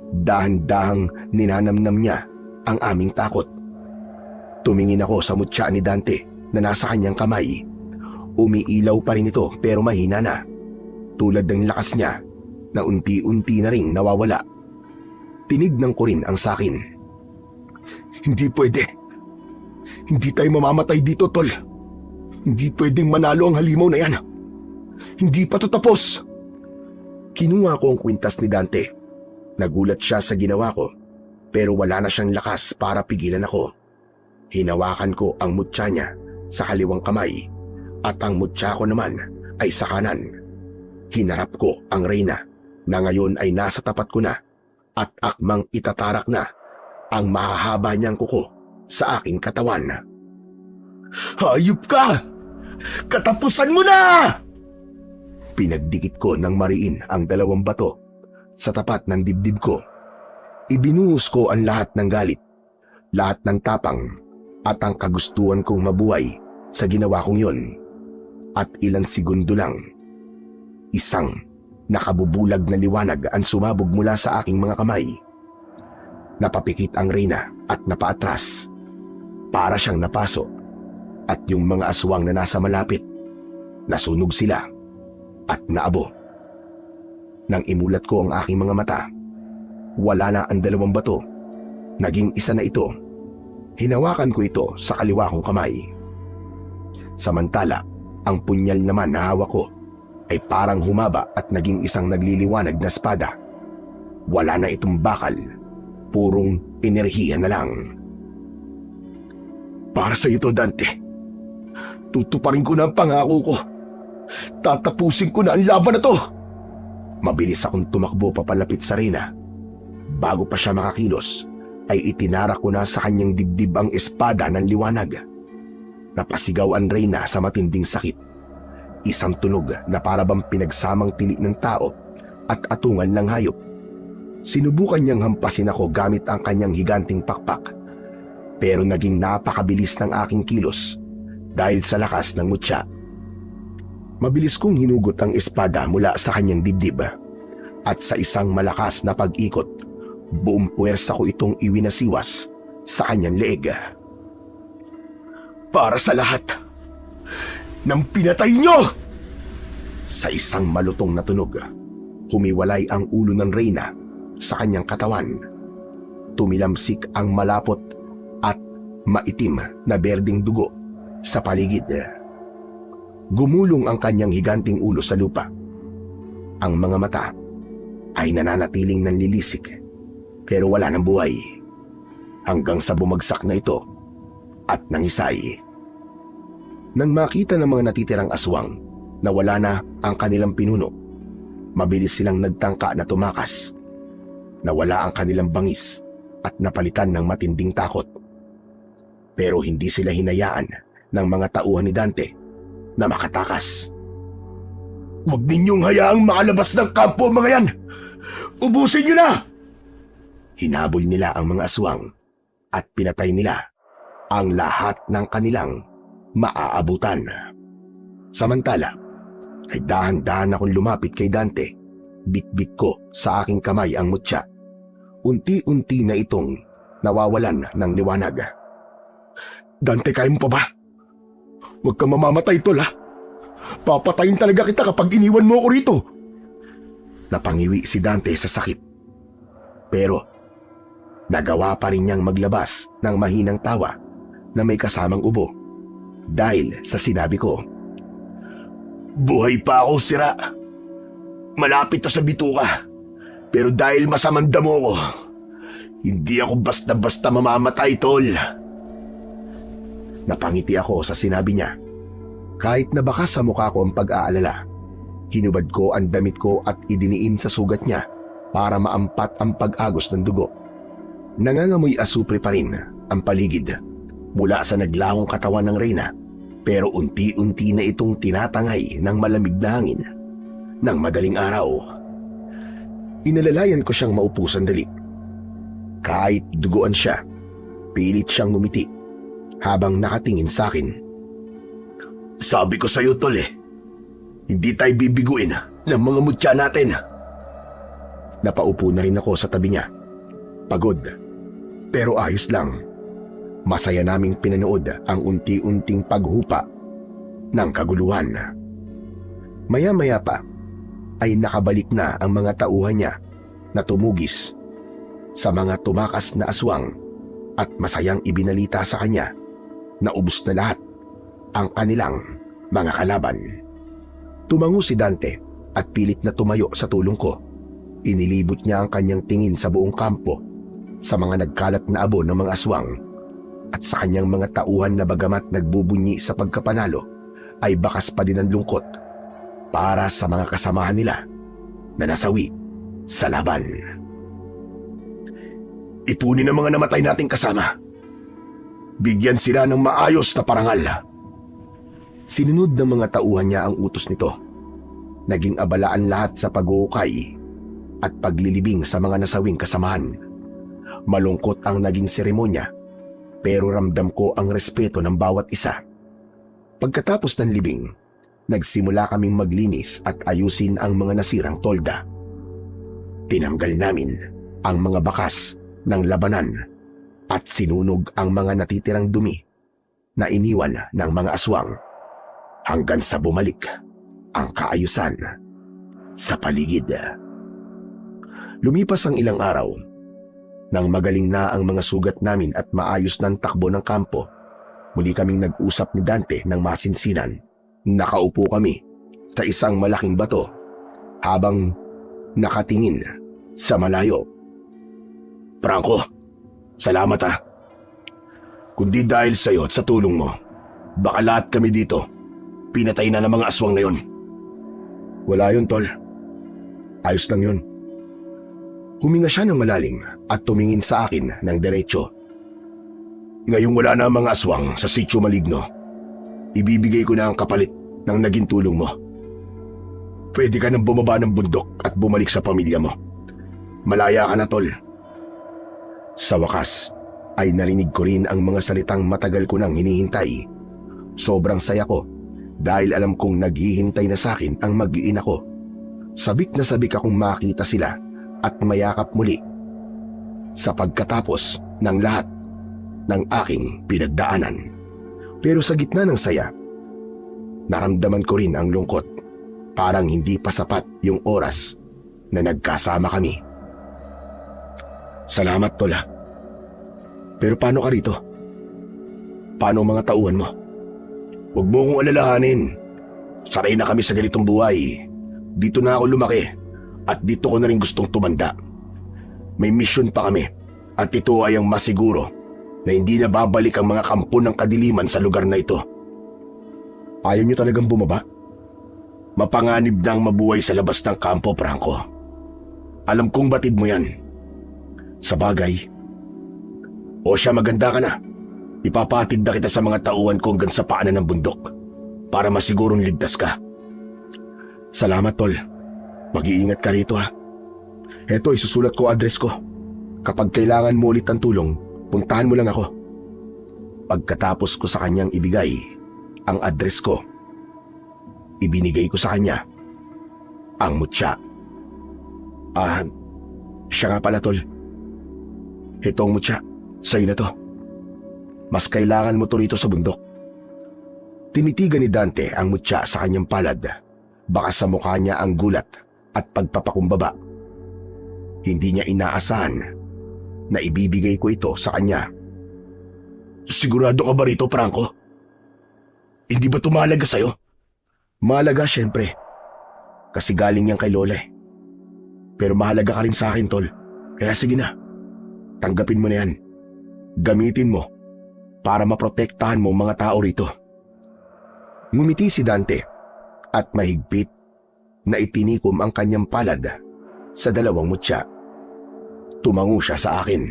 Dahan-dahang ninanamnam niya ang aming takot. Tumingin ako sa mutya ni Dante na nasa kanyang kamay. Umiilaw pa rin ito pero mahina na. Tulad ng lakas niya na unti-unti na ring nawawala. Tinignan ko rin ang sakin. Hindi pwede. Hindi tayo mamamatay dito, tol. Hindi pwedeng manalo ang halimaw na yan. Hindi pa to tapos. Kinuha ko ang kwintas ni Dante. Nagulat siya sa ginawa ko, pero wala na siyang lakas para pigilan ako. Hinawakan ko ang mutya niya sa kaliwang kamay at ang mutya ko naman ay sa kanan. Hinarap ko ang reyna na ngayon ay nasa tapat ko na at akmang itatarak na ang mahahaba niyang kuko sa aking katawan. Hayop ka! Katapusan mo na! Pinagdikit ko ng mariin ang 2 bato sa tapat ng dibdib ko. Ibinuhos ko ang lahat ng galit, lahat ng tapang at ang kagustuhan kong mabuhay sa ginawa kong yon. At ilang segundo lang, isang nakabubulag na liwanag ang sumabog mula sa aking mga kamay. Napapikit ang reyna at napaatras. Para siyang napaso at yung mga aswang na nasa malapit, nasunog sila at naabo. Nang imulat ko ang aking mga mata, wala na ang 2 bato. Naging isa na ito. Hinawakan ko ito sa kaliwa kong kamay. Samantala, ang punyal naman na hawak ko ay parang humaba at naging isang nagliliwanag na espada. Wala na itong bakal, purong enerhiya na lang. Para sa ito, Dante. Tutuparin ko na ang pangako ko. Tatapusin ko na ang laban na to. Mabilis akong tumakbo papalapit sa reyna. Bago pa siya makakilos, ay itinara ko na sa kanyang dibdib ang espada ng liwanag. Napasigaw ang reyna sa matinding sakit. Isang tunog na parabang pinagsamang tinik ng tao at atungal ng hayop. Sinubukan niyang hampasin ako gamit ang kanyang higanting pakpak. Pero naging napakabilis ng aking kilos dahil sa lakas ng mutya. Mabilis kong hinugot ang espada mula sa kanyang dibdib at sa isang malakas na pag-ikot, buong puwersa ko itong iwinasiwas sa kanyang leeg. Para sa lahat ng pinatay niyo! Sa isang malutong na tunog, humiwalay ang ulo ng reyna sa kanyang katawan. Tumilamsik ang malapot at maitim na berdeng dugo sa paligid. Gumulong ang kanyang higanting ulo sa lupa. Ang mga mata ay nananatiling nanlilisik pero wala ng buhay hanggang sa bumagsak na ito at nangisay. Nang makita ng mga natitirang aswang na wala na ang kanilang pinuno, mabilis silang nagtangka na tumakas. Nawala ang kanilang bangis at napalitan ng matinding takot. Pero hindi sila hinayaan ng mga tauhan ni Dante na makatakas. Huwag ninyong hayaang makalabas ng kampo, mga yan! Ubusin niyo na! Hinabol nila ang mga aswang at pinatay nila ang lahat ng kanilang maaabutan. Samantala, ay dahan-dahan akong lumapit kay Dante. Bitbit ko sa aking kamay ang mutya. Unti-unti na itong nawawalan ng liwanag. Dante, kaya mo pa ba? Huwag kang mamamatay, tol, ha? Papatayin talaga kita kapag iniwan mo ako rito. Napangiwi si Dante sa sakit. Pero nagawa pa rin niyang maglabas ng mahinang tawa na may kasamang ubo dahil sa sinabi ko. Buhay pa ako, sira. Malapit to sa bituka. Pero dahil masamang damo ko, hindi ako basta-basta mamamatay, tol. Napangiti ako sa sinabi niya. Kahit nabakas sa mukha ko ang pag-aalala, hinubad ko ang damit ko at idiniin sa sugat niya para maampat ang pag-agos ng dugo. Nangangamoy asupre pa rin ang paligid mula sa naglahong katawan ng reyna, pero unti-unti na itong tinatangay ng malamig na hangin ng madaling araw. Inalalayan ko siyang maupo sandali. Kahit duguan siya, pilit siyang ngumiti habang nakatingin sa akin. Sabi ko sa'yo, tol, hindi tayo bibiguin ng mga mutya natin. Napaupo na rin ako sa tabi niya. Pagod, pero ayos lang. Masaya naming pinanood ang unti-unting paghupa ng kaguluhan. Maya-maya pa ay nakabalik na ang mga tauhan niya na tumugis sa mga tumakas na aswang at masayang ibinalita sa kanya na ubos na lahat ang kanilang mga kalaban. Tumango si Dante at pilit na tumayo sa tulong ko. Inilibot niya ang kanyang tingin sa buong kampo, sa mga nagkalat na abo ng mga aswang, at sa kanyang mga tauhan na bagamat nagbubunyi sa pagkapanalo, ay bakas pa din ang lungkot para sa mga kasamahan nila na nasawi sa laban. Ipunin ang mga namatay nating kasama. Bigyan sila ng maayos na parangal. Sinunod ng mga tauhan niya ang utos nito. naging abalaan lahat sa pag-uukay at paglilibing sa mga nasawing kasamahan. Malungkot ang naging seremonya, pero ramdam ko ang respeto ng bawat isa. Pagkatapos ng libing, nagsimula kaming maglinis at ayusin ang mga nasirang tolda. Tinanggal namin ang mga bakas ng labanan at sinunog ang mga natitirang dumi na iniwan ng mga aswang hanggang sa bumalik ang kaayusan sa paligid. Lumipas ang ilang araw. Nang magaling na ang mga sugat namin at maayos ng takbo ng kampo, muli kaming nag-usap ni Dante ng masinsinan. Nakaupo kami sa isang malaking bato habang nakatingin sa malayo. Franco, salamat ha. Kundi dahil sa'yo at sa tulong mo, baka lahat kami dito pinatay na ng mga aswang na yon. Wala yun, tol. Ayos lang yun. Huminga siya ng malalim at tumingin sa akin ng diretso. Ngayong wala na ang mga aswang sa Sitio Maligno, ibibigay ko na ang kapalit ng naging tulong mo. Pwede ka nang bumaba ng bundok at bumalik sa pamilya mo. Malaya ka na, tol. Sa wakas, ay narinig ko rin ang mga salitang matagal ko nang hinihintay. Sobrang saya ko dahil alam kong naghihintay na sa akin ang mag-iina ko. Sabik na sabik akong makita sila at mayakap muli sa pagkatapos ng lahat ng aking pinagdaanan. Pero sa gitna ng saya, naramdaman ko rin ang lungkot. Parang hindi pa sapat yung oras na nagkasama kami. Salamat, tol. Pero paano ka rito? Paano ang mga tauhan mo? Huwag mo kong alalahanin. Sanay na kami sa ganitong buhay. Dito na ako lumaki at dito ko na rin gustong tumanda. May misyon pa kami at ito ay ang masiguro na hindi na babalik ang mga kampo ng kadiliman sa lugar na ito. Ayaw niyo talagang bumaba? Mapanganib na ang mabuhay sa labas ng kampo, Franco. Alam kong batid mo yan. Sa bagay, o siya, maganda ka na. Ipapatid na kita sa mga tauhan ko hanggang sa paanan ng bundok para masigurong ligtas ka. Salamat, tol. Mag-iingat ka rito, ha. Eto, isusulat ko address ko. Kapag kailangan mo ulit ng tulong, puntahan mo lang ako. Pagkatapos ko sa kanyang ibigay ang address ko, ibinigay ko sa kanya ang mutya. Siya nga pala, tol. Itong mutya, sa'yo na to. Mas kailangan mo to rito sa bundok. Tinitigan ni Dante ang mutya sa kanyang palad. Baka sa mukha niya ang gulat at pagpapakumbaba. Hindi niya inaasahan na ibibigay ko ito sa kanya. Sigurado ka ba rito, Franco? Hindi ba tumalaga sa'yo? Mahalaga, syempre. Kasi galing yan kay Lola eh. Pero mahalaga ka rin sa akin, tol. Kaya sige na. Tanggapin mo na yan. Gamitin mo para maprotektahan mo mga tao rito. Ngumiti si Dante at mahigpit na itinikom ang kanyang palad sa dalawang mutya. Tumango siya sa akin.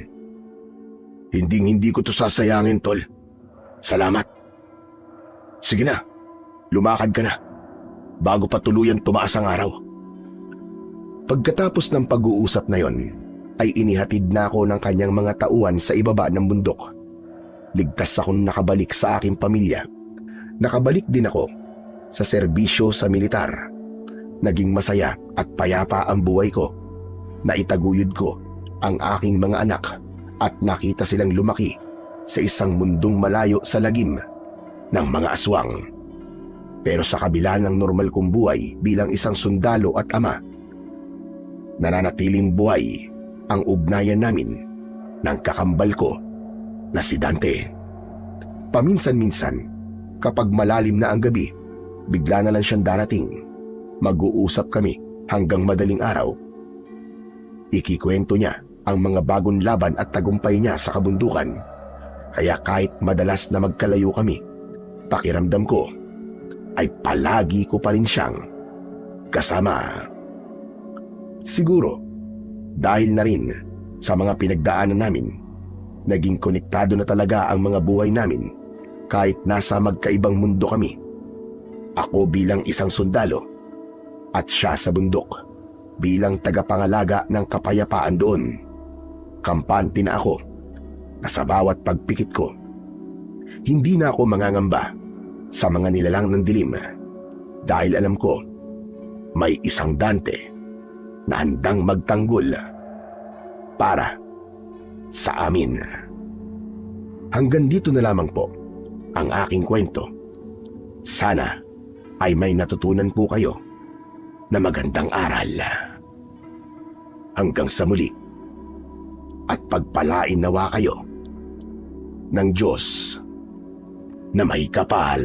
Hindi ko to sasayangin, tol. Salamat. Sige na, lumakad ka na bago pa tuluyan tumaas ang araw. Pagkatapos ng pag-uusap na yon, ay inihatid na ako ng kanyang mga tauhan sa ibaba ng bundok. Ligtas akong nakabalik sa aking pamilya. Nakabalik din ako sa serbisyo sa militar. Naging masaya at payapa ang buhay ko. Naitaguyod ko ang aking mga anak at nakita silang lumaki sa isang mundong malayo sa lagim ng mga aswang. Pero sa kabila ng normal kong buhay bilang isang sundalo at ama, nananatiling buhay ang ugnayan namin ng kakambal ko na si Dante. Paminsan-minsan, kapag malalim na ang gabi, bigla na lang siyang darating. Mag-uusap kami hanggang madaling araw. Ikikwento niya ang mga bagong laban at tagumpay niya sa kabundukan. Kaya kahit madalas na magkalayo kami, pakiramdam ko ay palagi ko pa rin siyang kasama. Siguro, dahil na rin sa mga pinagdaanan namin, naging konektado na talaga ang mga buhay namin kahit nasa magkaibang mundo kami. Ako bilang isang sundalo at siya sa bundok bilang tagapangalaga ng kapayapaan doon. Kampante na ako na sa bawat pagpikit ko, hindi na ako mangangamba sa mga nilalang ng dilim dahil alam ko may isang Dante na handang magtanggol para sa amin. Hanggang dito na lamang po ang aking kwento. Sana ay may natutunan po kayo na magandang aral. Hanggang sa muli, at pagpalain nawa kayo ng Diyos na may kapal.